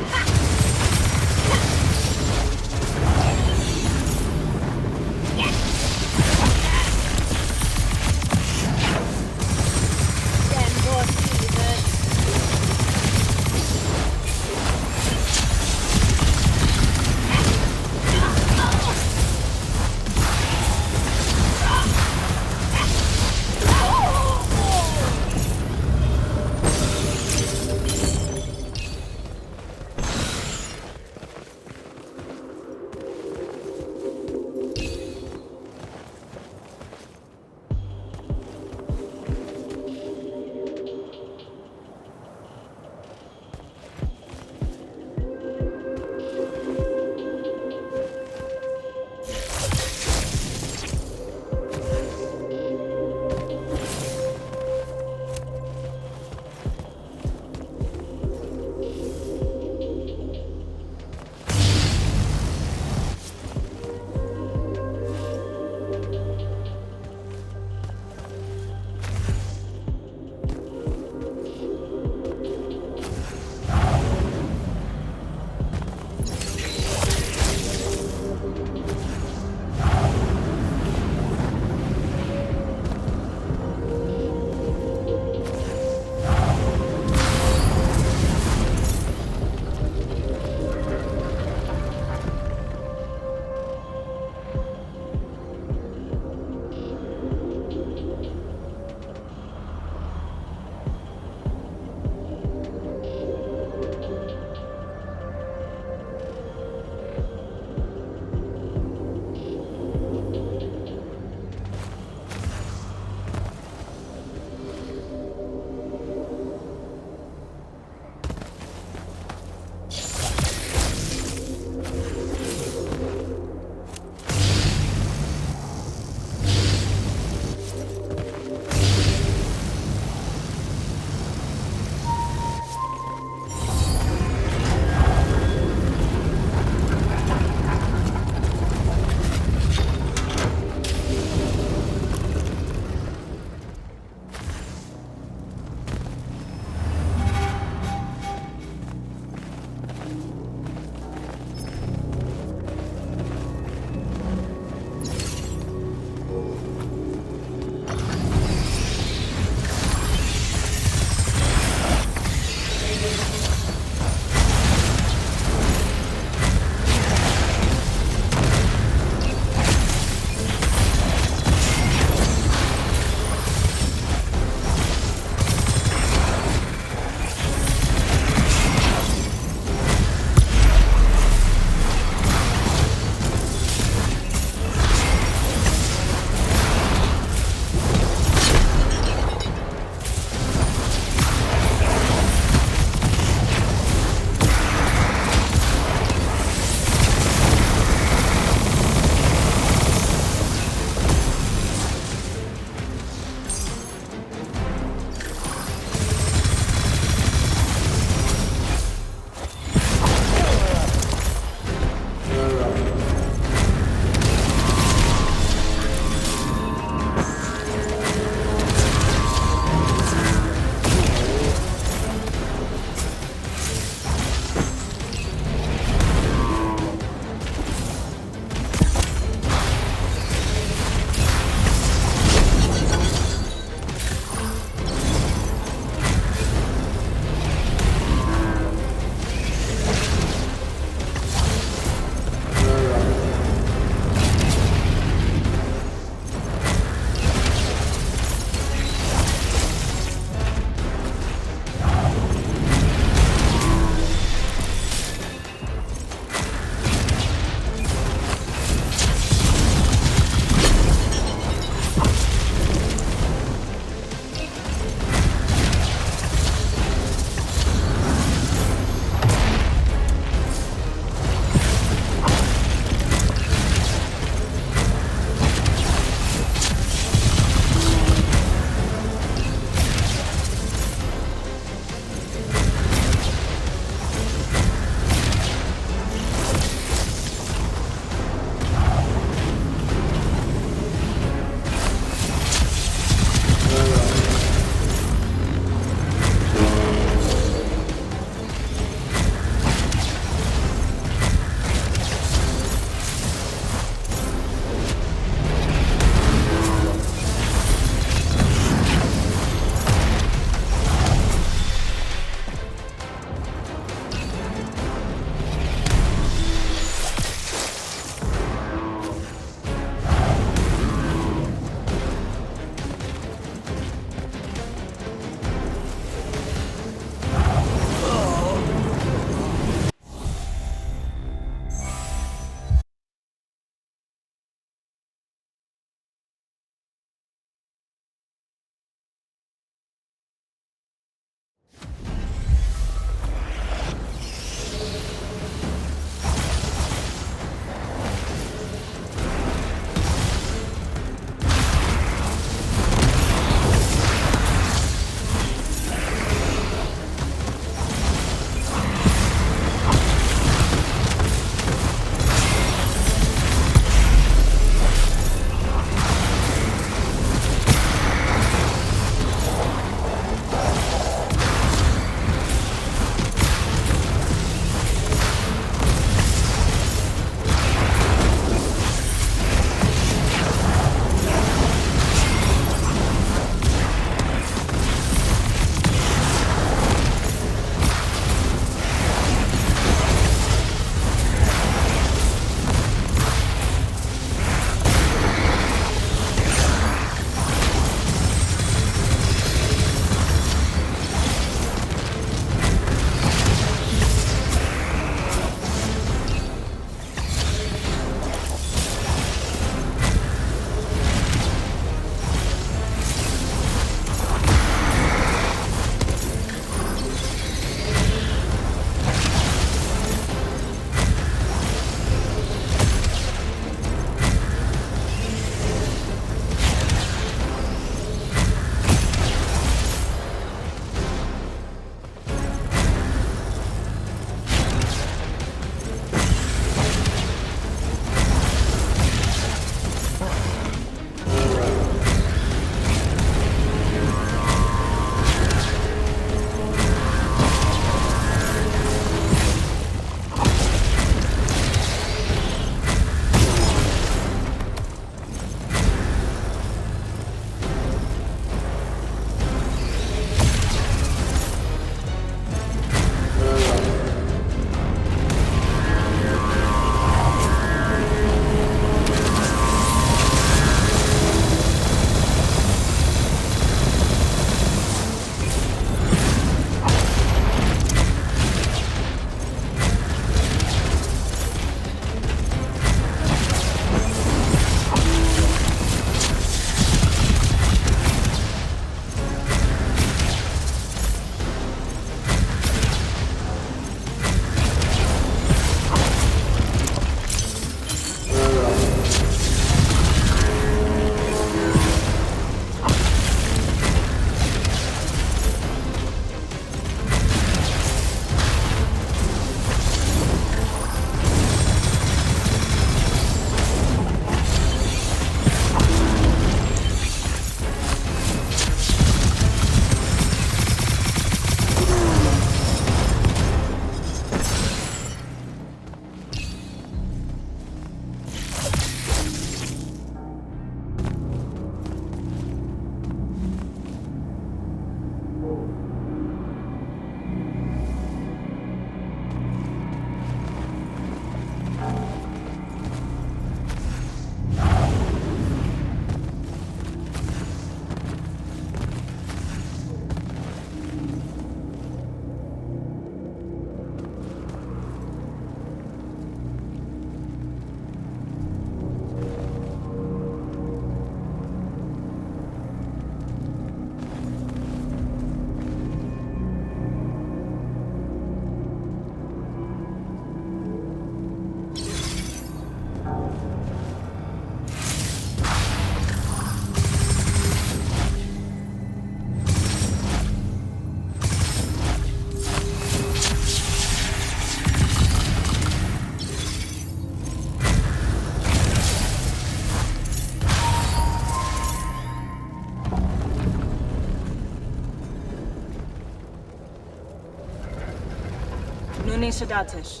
Unishadatish.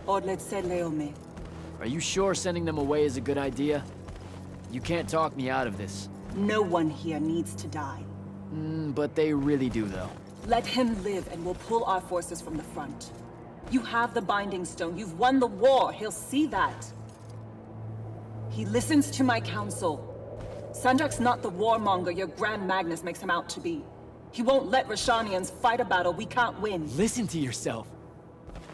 Odlet said Leome. Are you sure sending them away is a good idea? You can't talk me out of this. No one here needs to die. But they really do, though. Let him live and we'll pull our forces from the front. You have the Binding Stone. You've won the war. He'll see that. He listens to my counsel. Sandrak's not the warmonger your Grand Magnus makes him out to be. He won't let Rashanians fight a battle we can't win. Listen to yourself.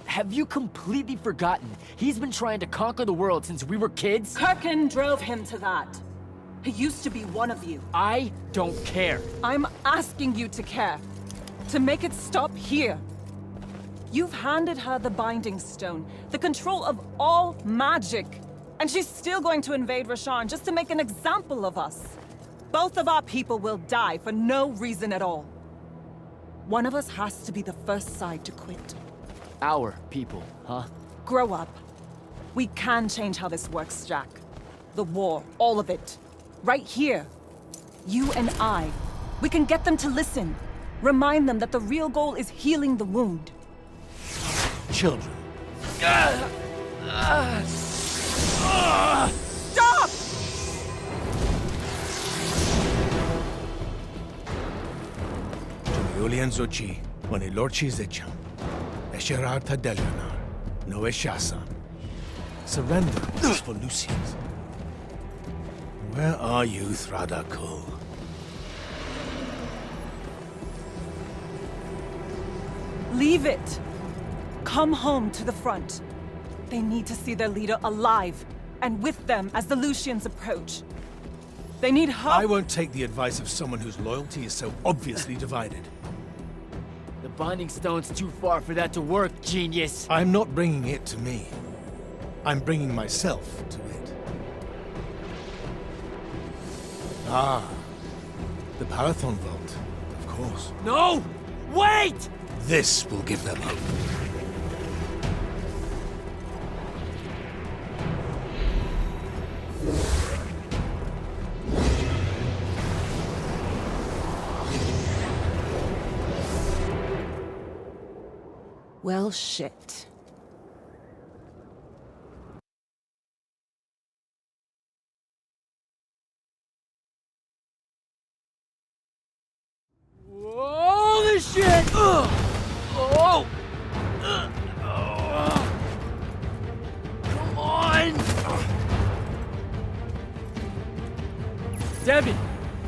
Have you completely forgotten? He's been trying to conquer the world since we were kids? Kirkin drove him to that. He used to be one of you. I don't care. I'm asking you to care. To make it stop here. You've handed her the Binding Stone, the control of all magic. And she's still going to invade Rasharn just to make an example of us. Both of our people will die for no reason at all. One of us has to be the first side to quit. Our people, huh? Grow up. We can change how this works, Jack. The war, all of it. Right here. You and I. We can get them to listen. Remind them that the real goal is healing the wound. Children. Stop! Julian Zochi, when a lorchi zecham, Esherar Tadelianar, no Eshasan. Surrender is for Lucians. Where are you, Thradakul? Leave it. Come home to the front. They need to see their leader alive, and with them as the Lucians approach. They need help. I won't take the advice of someone whose loyalty is so obviously divided. The Binding Stone's too far for that to work, genius. I'm not bringing it to me. I'm bringing myself to it. Ah, the Parathon Vault, of course. No! Wait! This will give them hope. Well, shit. Holy shit! Oh! Come on! Devin!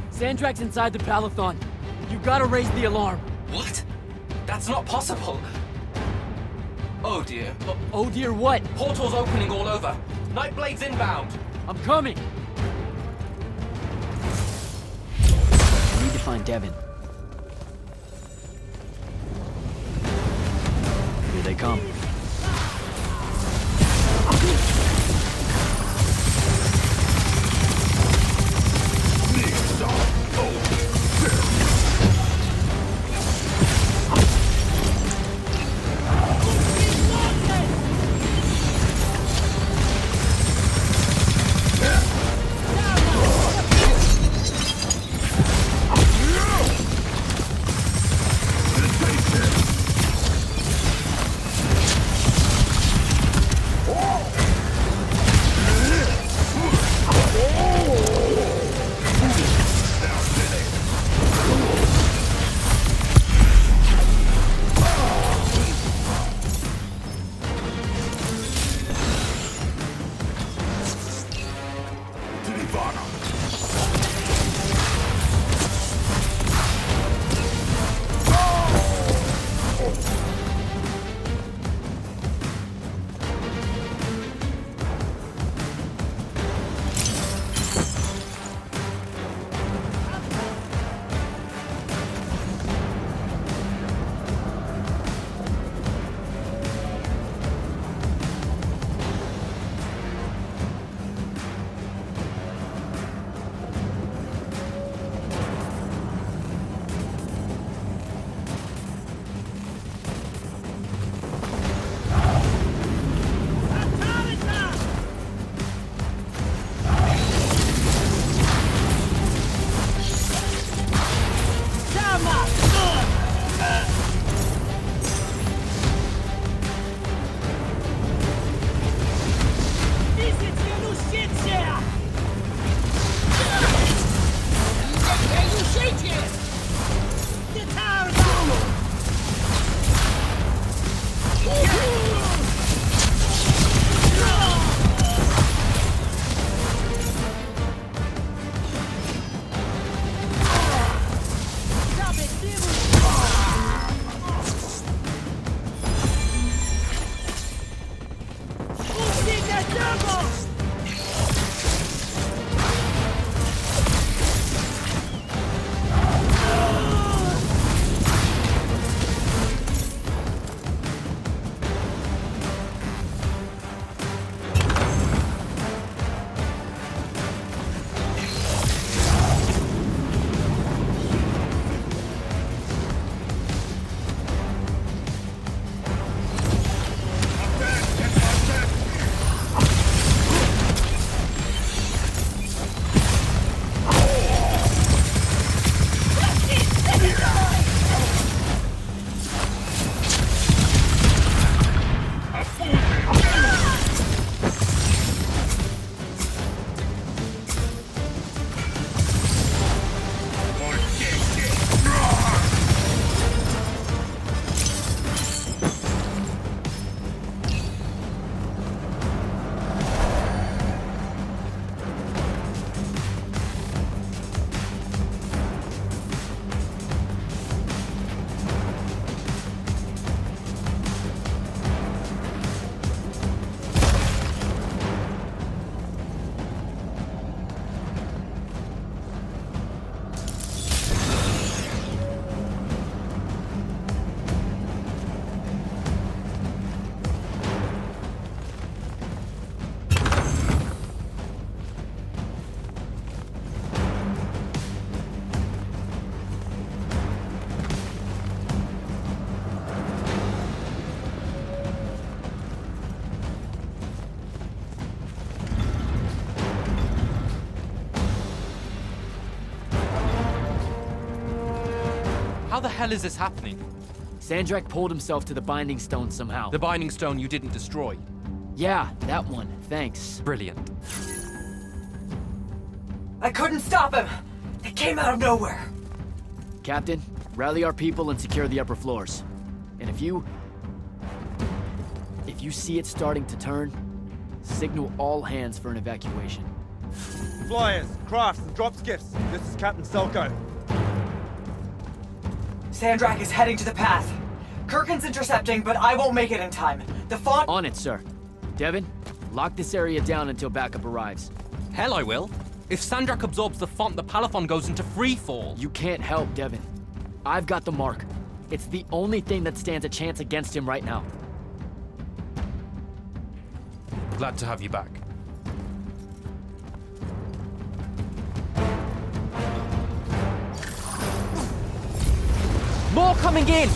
Sandrak's inside the Palathon. You gotta raise the alarm. What? That's not possible. Oh dear. Oh dear what? Portals opening all over. Nightblade's inbound. I'm coming! I need to find Devin. Here they come. How the hell is this happening? Sandrak pulled himself to the Binding Stone somehow. The Binding Stone you didn't destroy. Yeah, that one. Thanks. Brilliant. I couldn't stop him! It came out of nowhere! Captain, rally our people and secure the upper floors. And if you see it starting to turn, signal all hands for an evacuation. Flyers, crafts, and drop skiffs. This is Captain Selko. Sandrak is heading to the path. Kirkin's intercepting, but I won't make it in time. The font— On it, sir. Devin, lock this area down until backup arrives. Hell I will. If Sandrak absorbs the font, the Palaphon goes into freefall. You can't help, Devin. I've got the mark. It's the only thing that stands a chance against him right now. Glad to have you back. More coming in!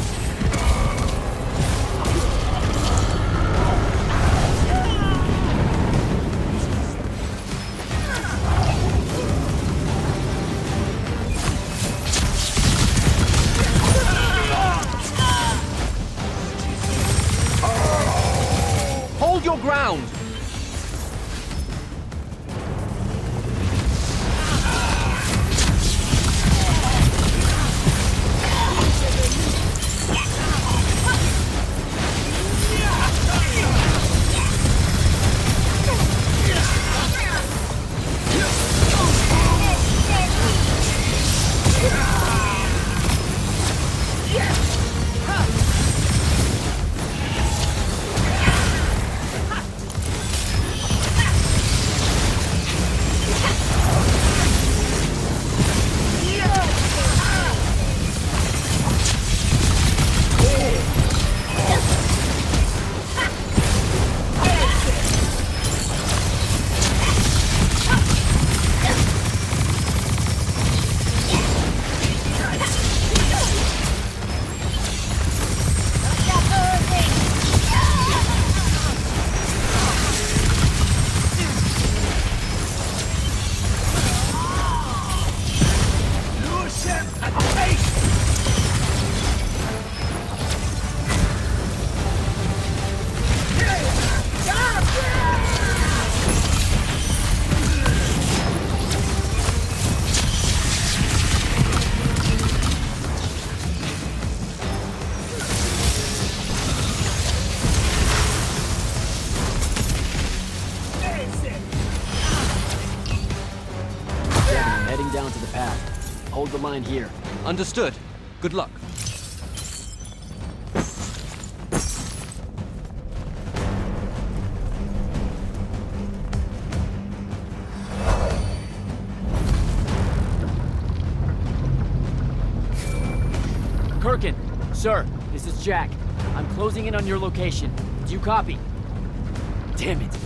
Hold your ground! Down to the path. Hold the line here. Understood. Good luck. Kirkin, sir, this is Jack. I'm closing in on your location. Do you copy? Damn it.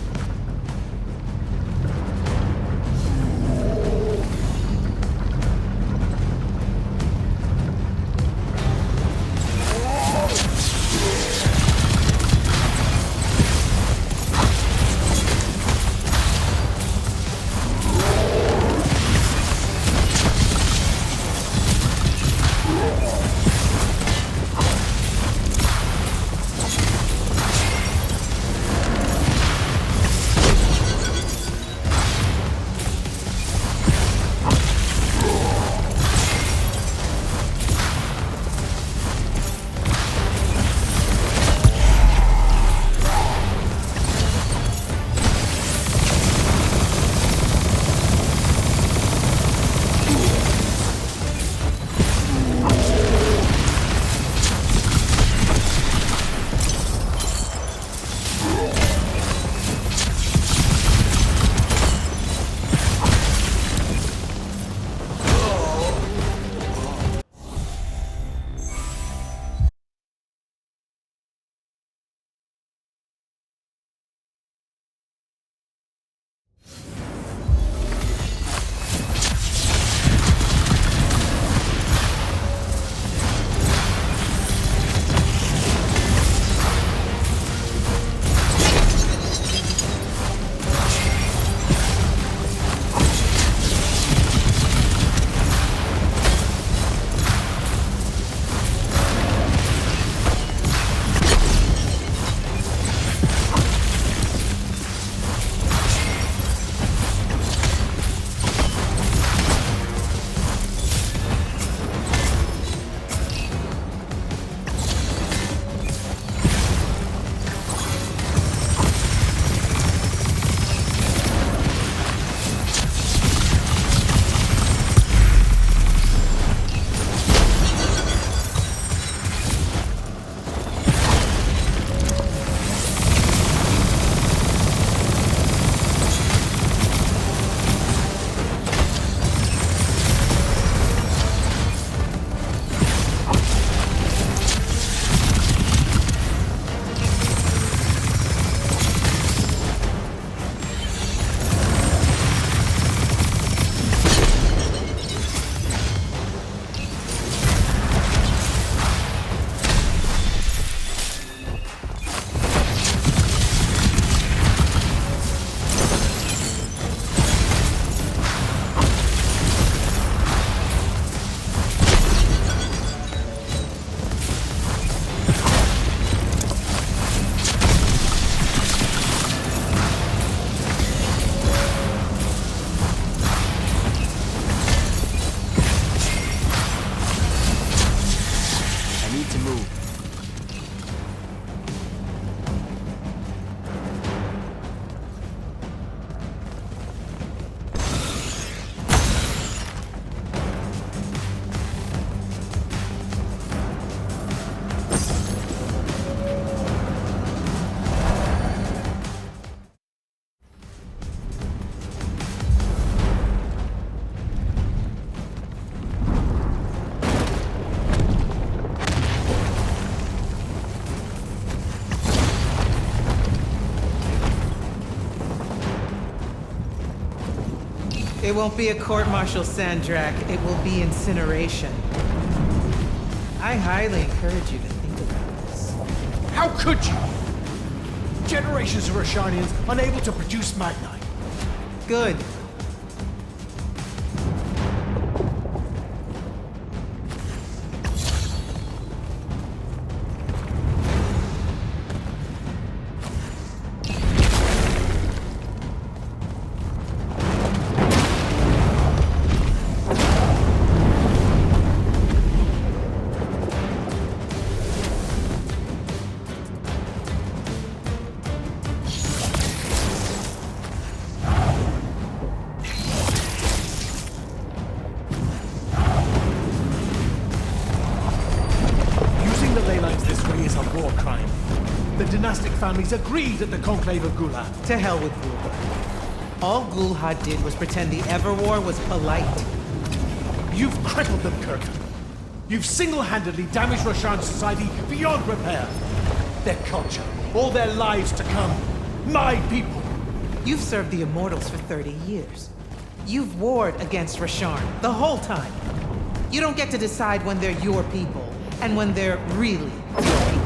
It won't be a court-martial, Sandrak. It will be incineration. I highly encourage you to think about this. How could you? Generations of Roshanians unable to produce Magnite. Good. Families agreed at the Conclave of Gulad. To hell with Gulad. All Gulhad did was pretend the Everwar was polite. You've crippled them, Kirk. You've single-handedly damaged Roshan's society beyond repair. Their culture, all their lives to come. My people. You've served the Immortals for 30 years. You've warred against Roshan the whole time. You don't get to decide when they're your people and when they're really your people.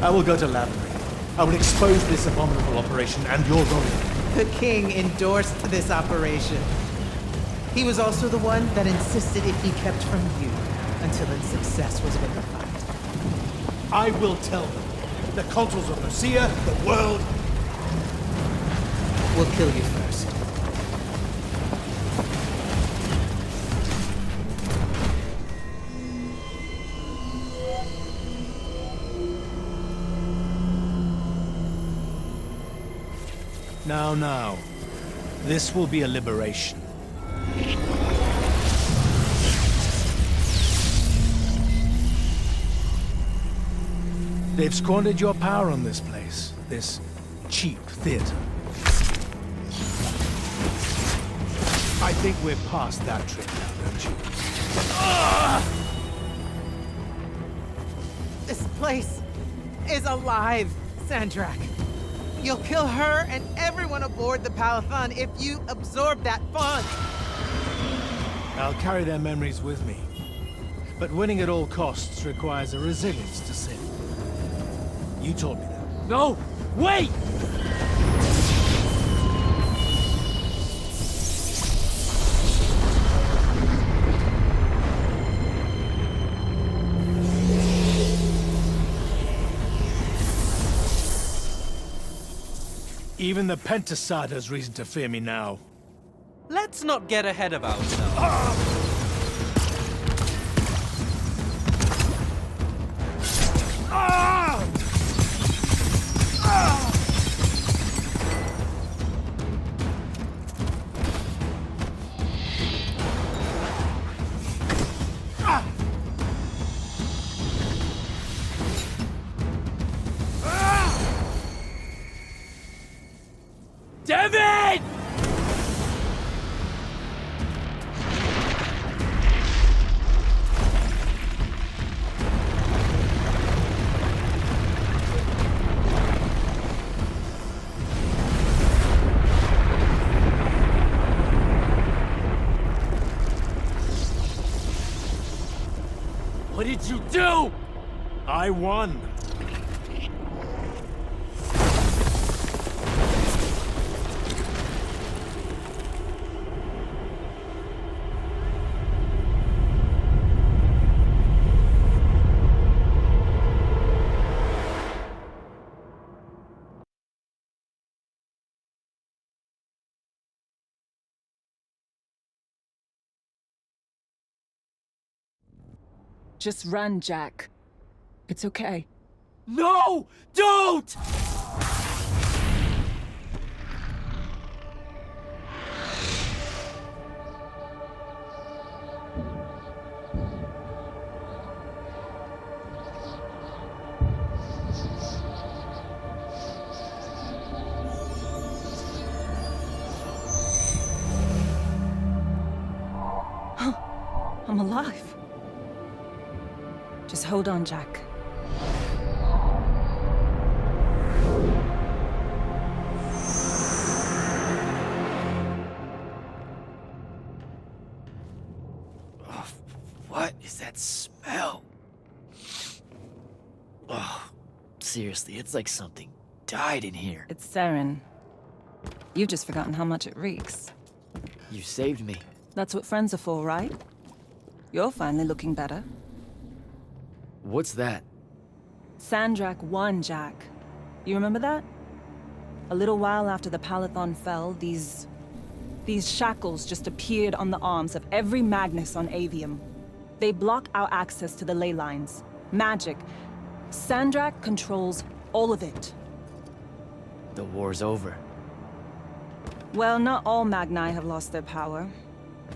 I will go to Labyrinth. I will expose this abominable operation and your role in it. The king endorsed this operation. He was also the one that insisted it be kept from you until its success was verified. I will tell them. The consuls of Lucia, the world. We'll kill you first. Now. This will be a liberation. They've squandered your power on this place. This cheap theater. I think we're past that trick now, don't you? This place is alive, Sandrak. You'll kill her and everyone aboard the Palathan if you absorb that font. I'll carry their memories with me. But winning at all costs requires a resilience to sin. You taught me that. No! Wait! Even the Pentasad has reason to fear me now. Let's not get ahead of ourselves. Devin! did you do? I won. Just run, Jack. It's okay. No! Don't! I'm alive. Just hold on, Jack. What is that smell? Oh, seriously, it's like something died in here. It's sarin. You've just forgotten how much it reeks. You saved me. That's what friends are for, right? You're finally looking better. What's that? Sandrak won, Jack. You remember that? A little while after the Palathon fell, these shackles just appeared on the arms of every Magnus on Aveum. They block our access to the ley lines. Magic. Sandrak controls all of it. The war's over. Well, not all Magni have lost their power.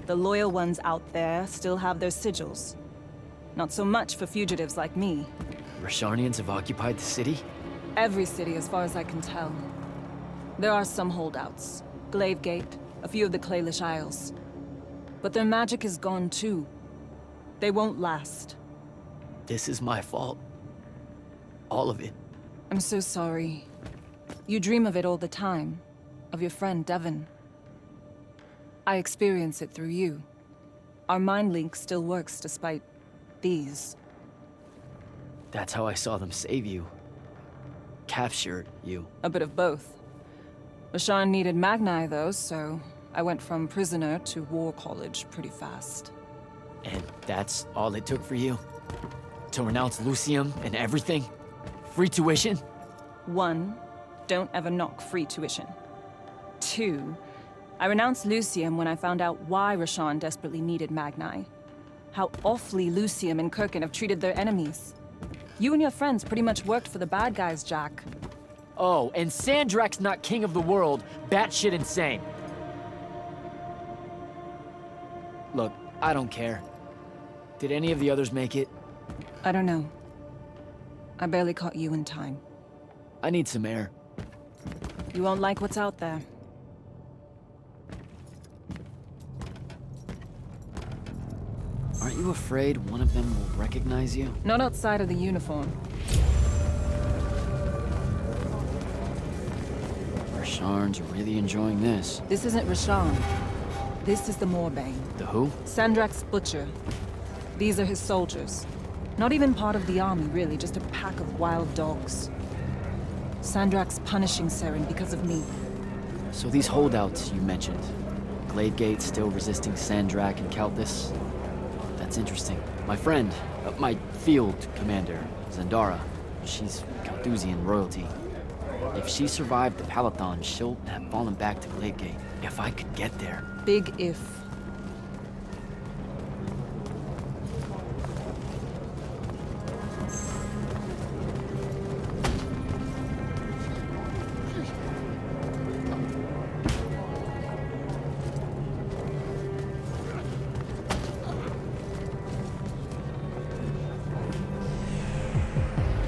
The loyal ones out there still have their sigils. Not so much for fugitives like me. Rasharnians have occupied the city? Every city, as far as I can tell. There are some holdouts. Glavegate, a few of the Claylish Isles. But their magic is gone too. They won't last. This is my fault. All of it. I'm so sorry. You dream of it all the time. Of your friend, Devon. I experience it through you. Our mind link still works despite these. That's how I saw them save you. Capture you. A bit of both. Rasharn needed Magni, though, so I went from prisoner to war college pretty fast. And that's all it took for you? To renounce Lucium and everything? Free tuition? 1, don't ever knock free tuition. 2, I renounced Lucium when I found out why Rasharn desperately needed Magni. How awfully Lucium and Kirkin have treated their enemies. You and your friends pretty much worked for the bad guys, Jack. Oh, and Sandrak's not king of the world. Batshit insane. Look, I don't care. Did any of the others make it? I don't know. I barely caught you in time. I need some air. You won't like what's out there. Aren't you afraid one of them will recognize you? Not outside of the uniform. Rasharn's really enjoying this. This isn't Rasharn. This is the Moorbane. The who? Sandrak's butcher. These are his soldiers. Not even part of the army, really, just a pack of wild dogs. Sandrak's punishing SERiES because of me. So these holdouts you mentioned, Glavegate still resisting Sandrak and Kalthus? That's interesting. My friend, my field commander, Zendara, she's Kalthusian royalty. If she survived the Palathon, she'll have fallen back to Glavegate. If I could get there. Big if.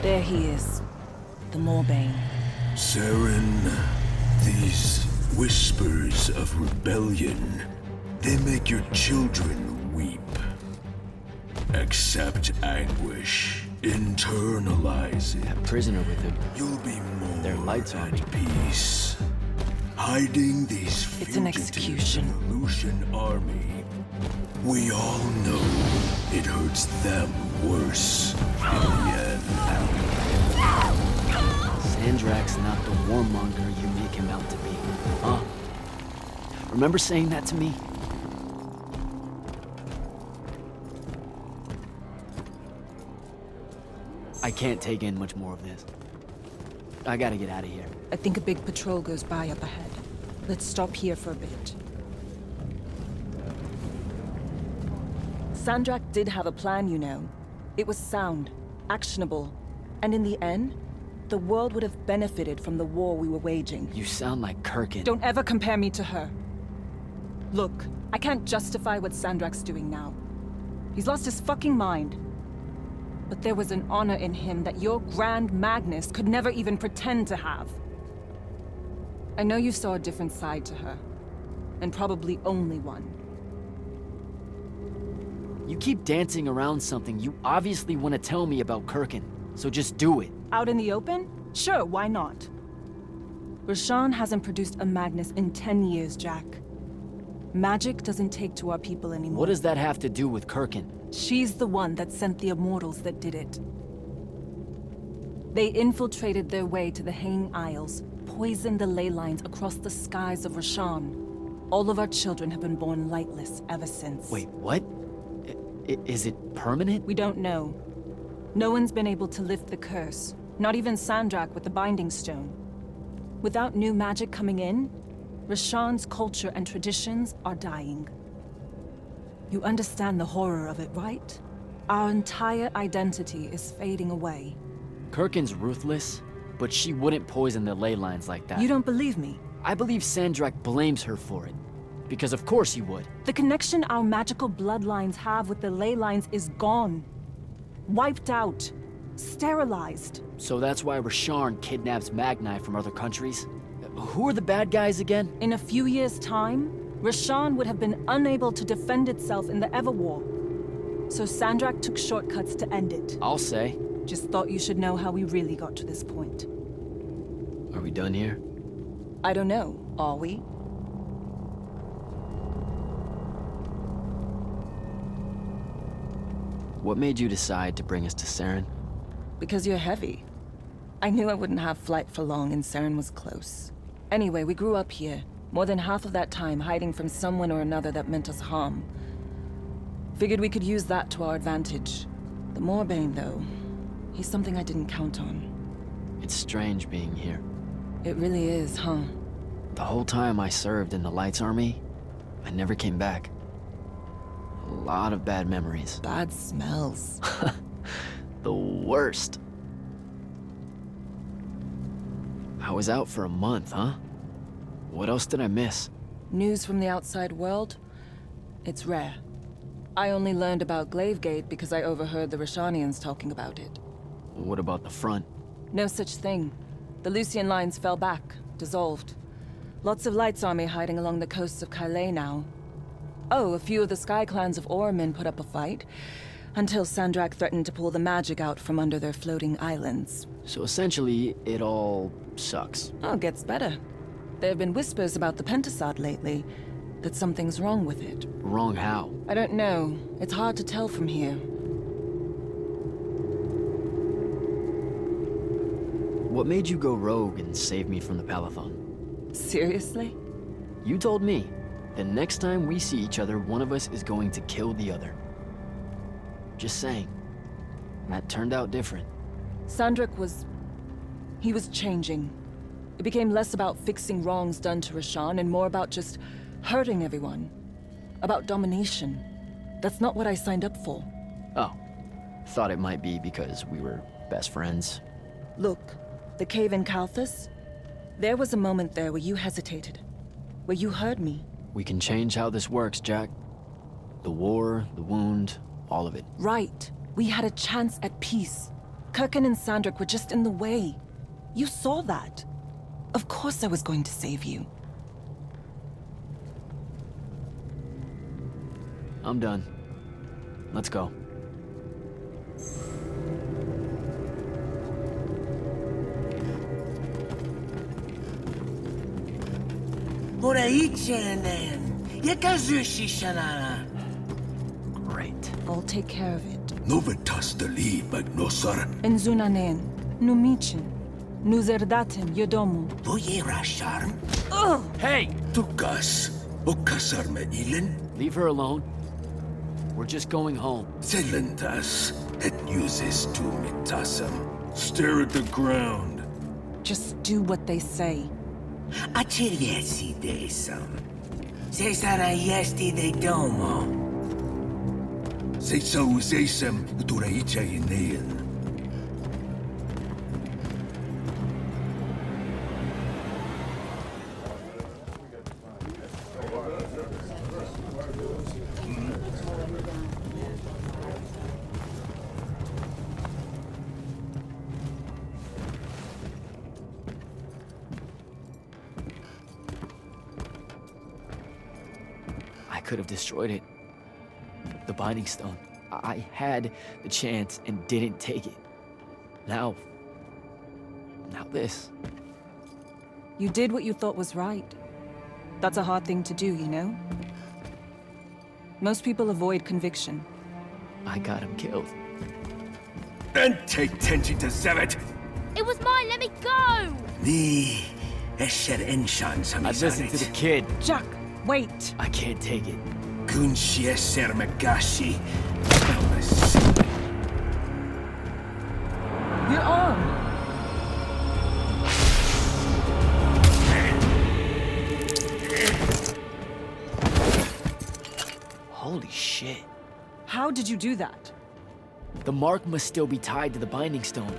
There he is. The Moorbane. SERiES, these whispers of rebellion, they make your children weep. Accept anguish. Internalize it. That prisoner with him. You'll be more Their lights on at peace. Hiding these It's an fugitives execution. in the Lucian army. We all know it hurts them worse. Sandrak's not the warmonger you make him out to be, huh? Remember saying that to me? I can't take in much more of this. I gotta get out of here. I think a big patrol goes by up ahead. Let's stop here for a bit. Sandrak did have a plan, you know. It was sound, actionable, and in the end, the world would have benefited from the war we were waging. You sound like Kirkin. Don't ever compare me to her. Look, I can't justify what Sandrak's doing now. He's lost his fucking mind. But there was an honor in him that your Grand Magnus could never even pretend to have. I know you saw a different side to her, and probably only one. You keep dancing around something you obviously want to tell me about Kirkin, so just do it. Out in the open? Sure, why not? Roshan hasn't produced a Magnus in 10 years, Jack. Magic doesn't take to our people anymore. What does that have to do with Kirkin? She's the one that sent the Immortals that did it. They infiltrated their way to the Hanging Isles, poisoned the ley lines across the skies of Roshan. All of our children have been born lightless ever since. Wait, what? Is it permanent? We don't know. No one's been able to lift the curse. Not even Sandrak with the Binding Stone. Without new magic coming in, Roshan's culture and traditions are dying. You understand the horror of it, right? Our entire identity is fading away. Kirkin's ruthless, but she wouldn't poison the ley lines like that. You don't believe me? I believe Sandrak blames her for it. Because of course he would. The connection our magical bloodlines have with the ley lines is gone. Wiped out. Sterilized. So that's why Roshan kidnaps Magni from other countries? Who are the bad guys again? In a few years' time, Roshan would have been unable to defend itself in the Everwar. So Sandrak took shortcuts to end it. I'll say. Just thought you should know how we really got to this point. Are we done here? I don't know. Are we? What made you decide to bring us to SERiES? Because you're heavy. I knew I wouldn't have flight for long and SERiES was close. Anyway, we grew up here. More than half of that time hiding from someone or another that meant us harm. Figured we could use that to our advantage. The Moorbane, though, he's something I didn't count on. It's strange being here. It really is, huh? The whole time I served in the Lights Army, I never came back. A lot of bad memories. Bad smells. The worst. I was out for a month, huh? What else did I miss? News from the outside world? It's rare. I only learned about Glavegate because I overheard the Roshanians talking about it. What about the front? No such thing. The Lucian lines fell back, dissolved. Lots of Lights Army hiding along the coasts of Kylay now. Oh, a few of the Sky Clans of Orman put up a fight, until Sandrak threatened to pull the magic out from under their floating islands. So essentially, it all sucks. Oh, gets better. There have been whispers about the Pentasod lately, that something's wrong with it. Wrong how? I don't know. It's hard to tell from here. What made you go rogue and save me from the Palathon? Seriously? You told me. The next time we see each other, one of us is going to kill the other. Just saying. That turned out different. Sandrak was... he was changing. It became less about fixing wrongs done to Roshan and more about just hurting everyone. About domination. That's not what I signed up for. Oh. Thought it might be because we were best friends. Look, the cave in Kalthus? There was a moment there where you hesitated. Where you heard me. We can change how this works, Jack. The war, the wound, all of it. Right. We had a chance at peace. Kirkin and Sandrak were just in the way. You saw that. Of course I was going to save you. I'm done. Let's go. Great. I'll take care of it. Novitas deli magnosar. Enzunanen, numichin, nuzerdatim yodomu. Voyera sharm. Hey! Tukas. Okasar me ilen. Leave her alone. We're just going home. Zelentas. Et uses tu mitasam. Stare at the ground. Just do what they say. Achiriesi desam. SERiES de domo. Se so zesem uturaicha inean. I could have destroyed it. The Binding Stone. I had the chance and didn't take it. Now this. You did what you thought was right. That's a hard thing to do, you know? Most people avoid conviction. I got him killed. And take Tenchi to Zevet. It was mine, let me go! Ni Esher Enshan I listened to the kid. Jack, wait! I can't take it. Kunshi Eser Magashi. Your arm! Holy shit. How did you do that? The mark must still be tied to the Binding Stone.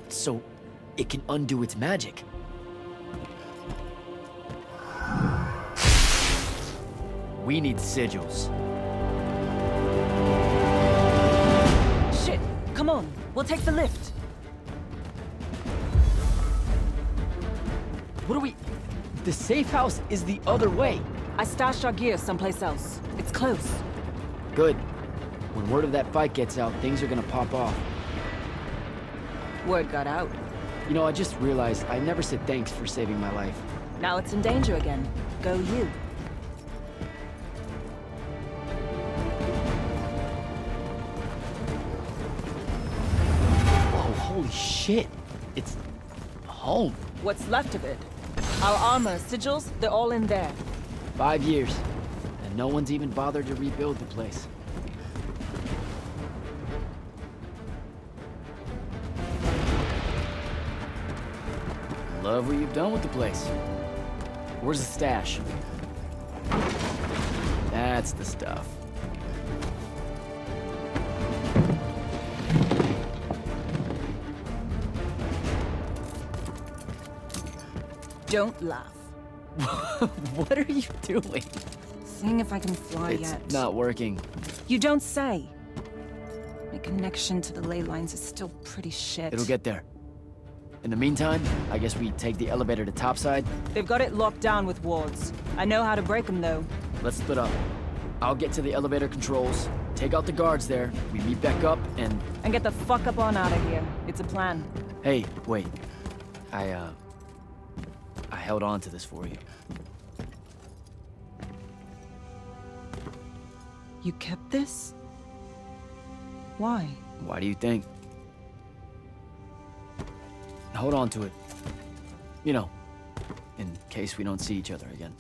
So it can undo its magic. We need sigils. Shit! Come on, we'll take the lift. What do we... The safe house is the other way. I stashed our gear someplace else. It's close. Good. When word of that fight gets out, things are gonna pop off. Word got out. You know, I just realized I never said thanks for saving my life. Now it's in danger again. Go you. Oh, holy shit. It's home. What's left of it? Our armor, sigils, they're all in there. 5 years. And no one's even bothered to rebuild the place. Love what you've done with the place. Where's the stash? That's the stuff. Don't laugh. What are you doing? Seeing if I can fly It's yet. not working. You don't say. My connection to the ley lines is still pretty shit. It'll get there. In the meantime, I guess we take the elevator to topside. They've got it locked down with wards. I know how to break them, though. Let's split up. I'll get to the elevator controls, take out the guards there, we meet back up, and... And get the fuck up on out of here. It's a plan. Hey, wait. I held on to this for you. You kept this? Why? Why do you think? Hold on to it. You know, in case we don't see each other again.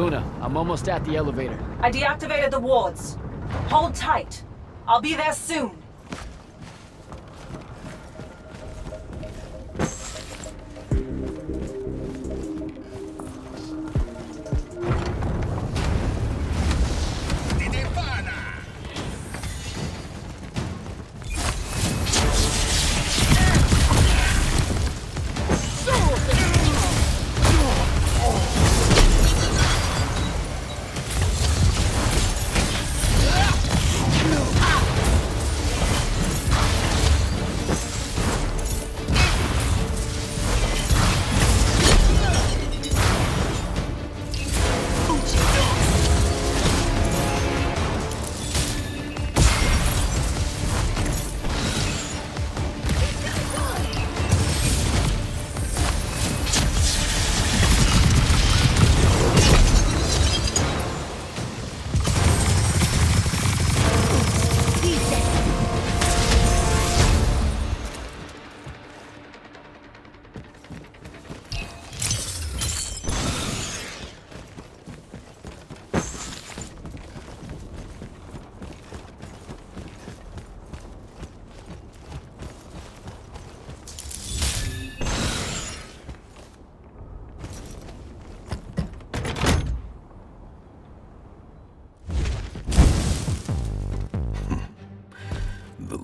Luna, I'm almost at the elevator. I deactivated the wards. Hold tight. I'll be there soon.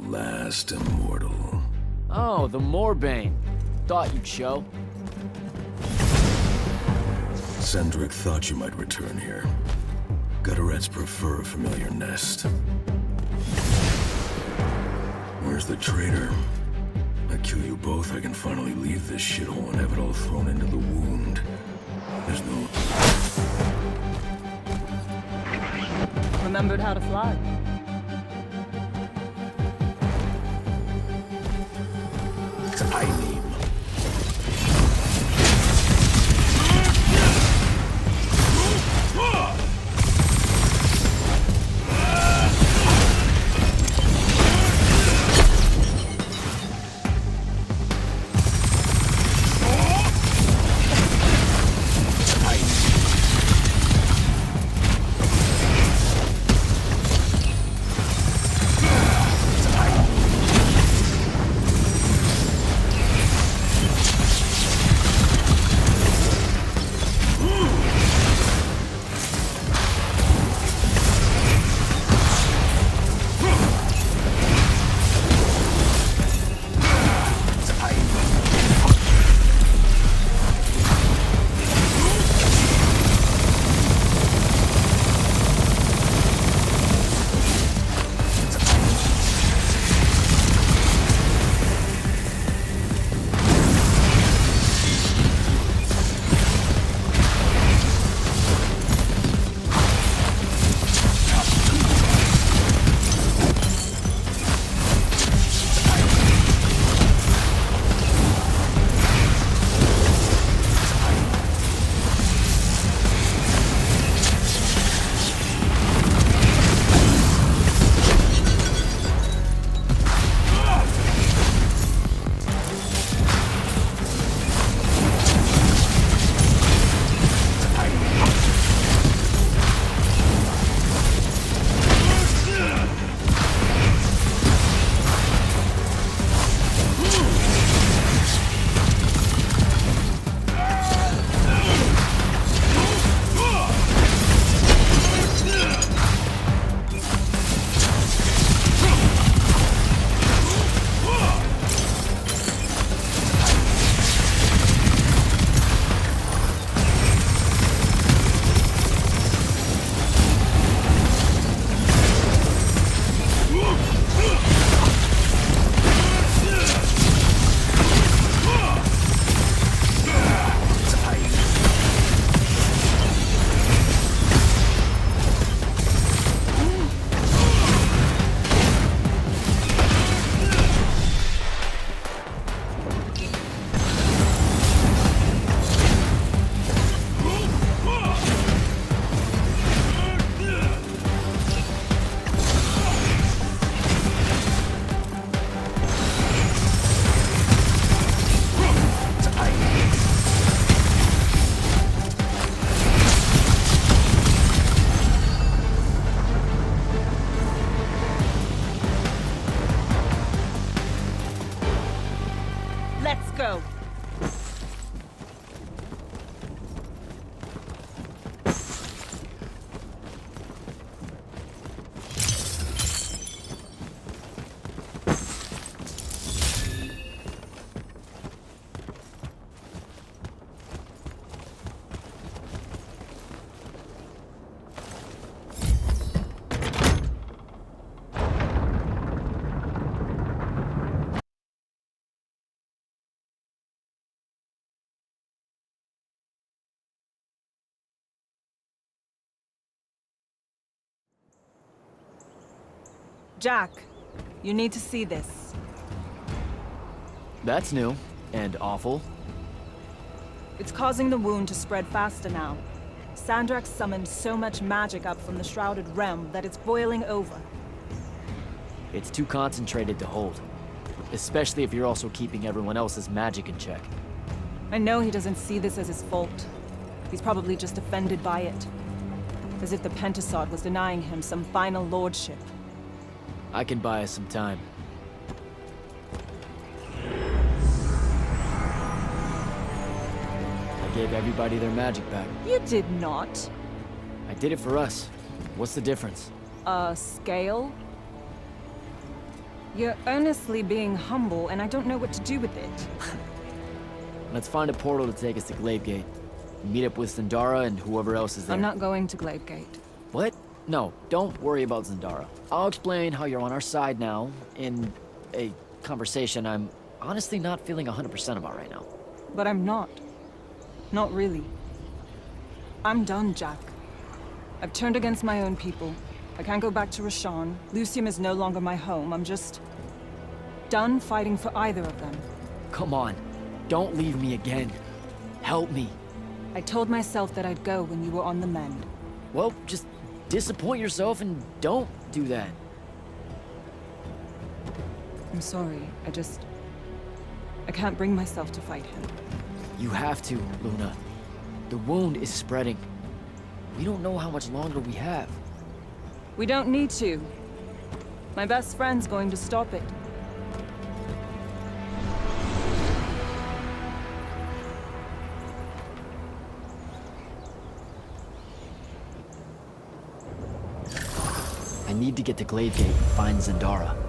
Last immortal. Oh, the Moorbane. Thought you'd show. Sandrick thought you might return here. Gutterets prefer a familiar nest. Where's the traitor? I kill you both, I can finally leave this shithole and have it all thrown into the wound. There's no... Remembered how to fly. Aveum. Let's go. Jack, you need to see this. That's new. And awful. It's causing the wound to spread faster now. Sandrak summoned so much magic up from the Shrouded Realm that it's boiling over. It's too concentrated to hold. Especially if you're also keeping everyone else's magic in check. I know he doesn't see this as his fault. He's probably just offended by it. As if the Pentasod was denying him some final lordship. I can buy us some time. I gave everybody their magic back. You did not. I did it for us. What's the difference? Scale? You're earnestly being humble, and I don't know what to do with it. Let's find a portal to take us to Glavegate. Meet up with Zendara and whoever else is there. I'm not going to Glavegate. What? No, don't worry about Zendara. I'll explain how you're on our side now in a conversation I'm honestly not feeling 100% about right now. But I'm not. Not really. I'm done, Jack. I've turned against my own people. I can't go back to Rashawn. Lucium is no longer my home. I'm just done fighting for either of them. Come on. Don't leave me again. Help me. I told myself that I'd go when you were on the mend. Well, just disappoint yourself and don't do that. I'm sorry. I can't bring myself to fight him. You have to, Luna. The wound is spreading. We don't know how much longer we have. We don't need to. My best friend's going to stop it. I need to get to Glade Gate and find Zendara.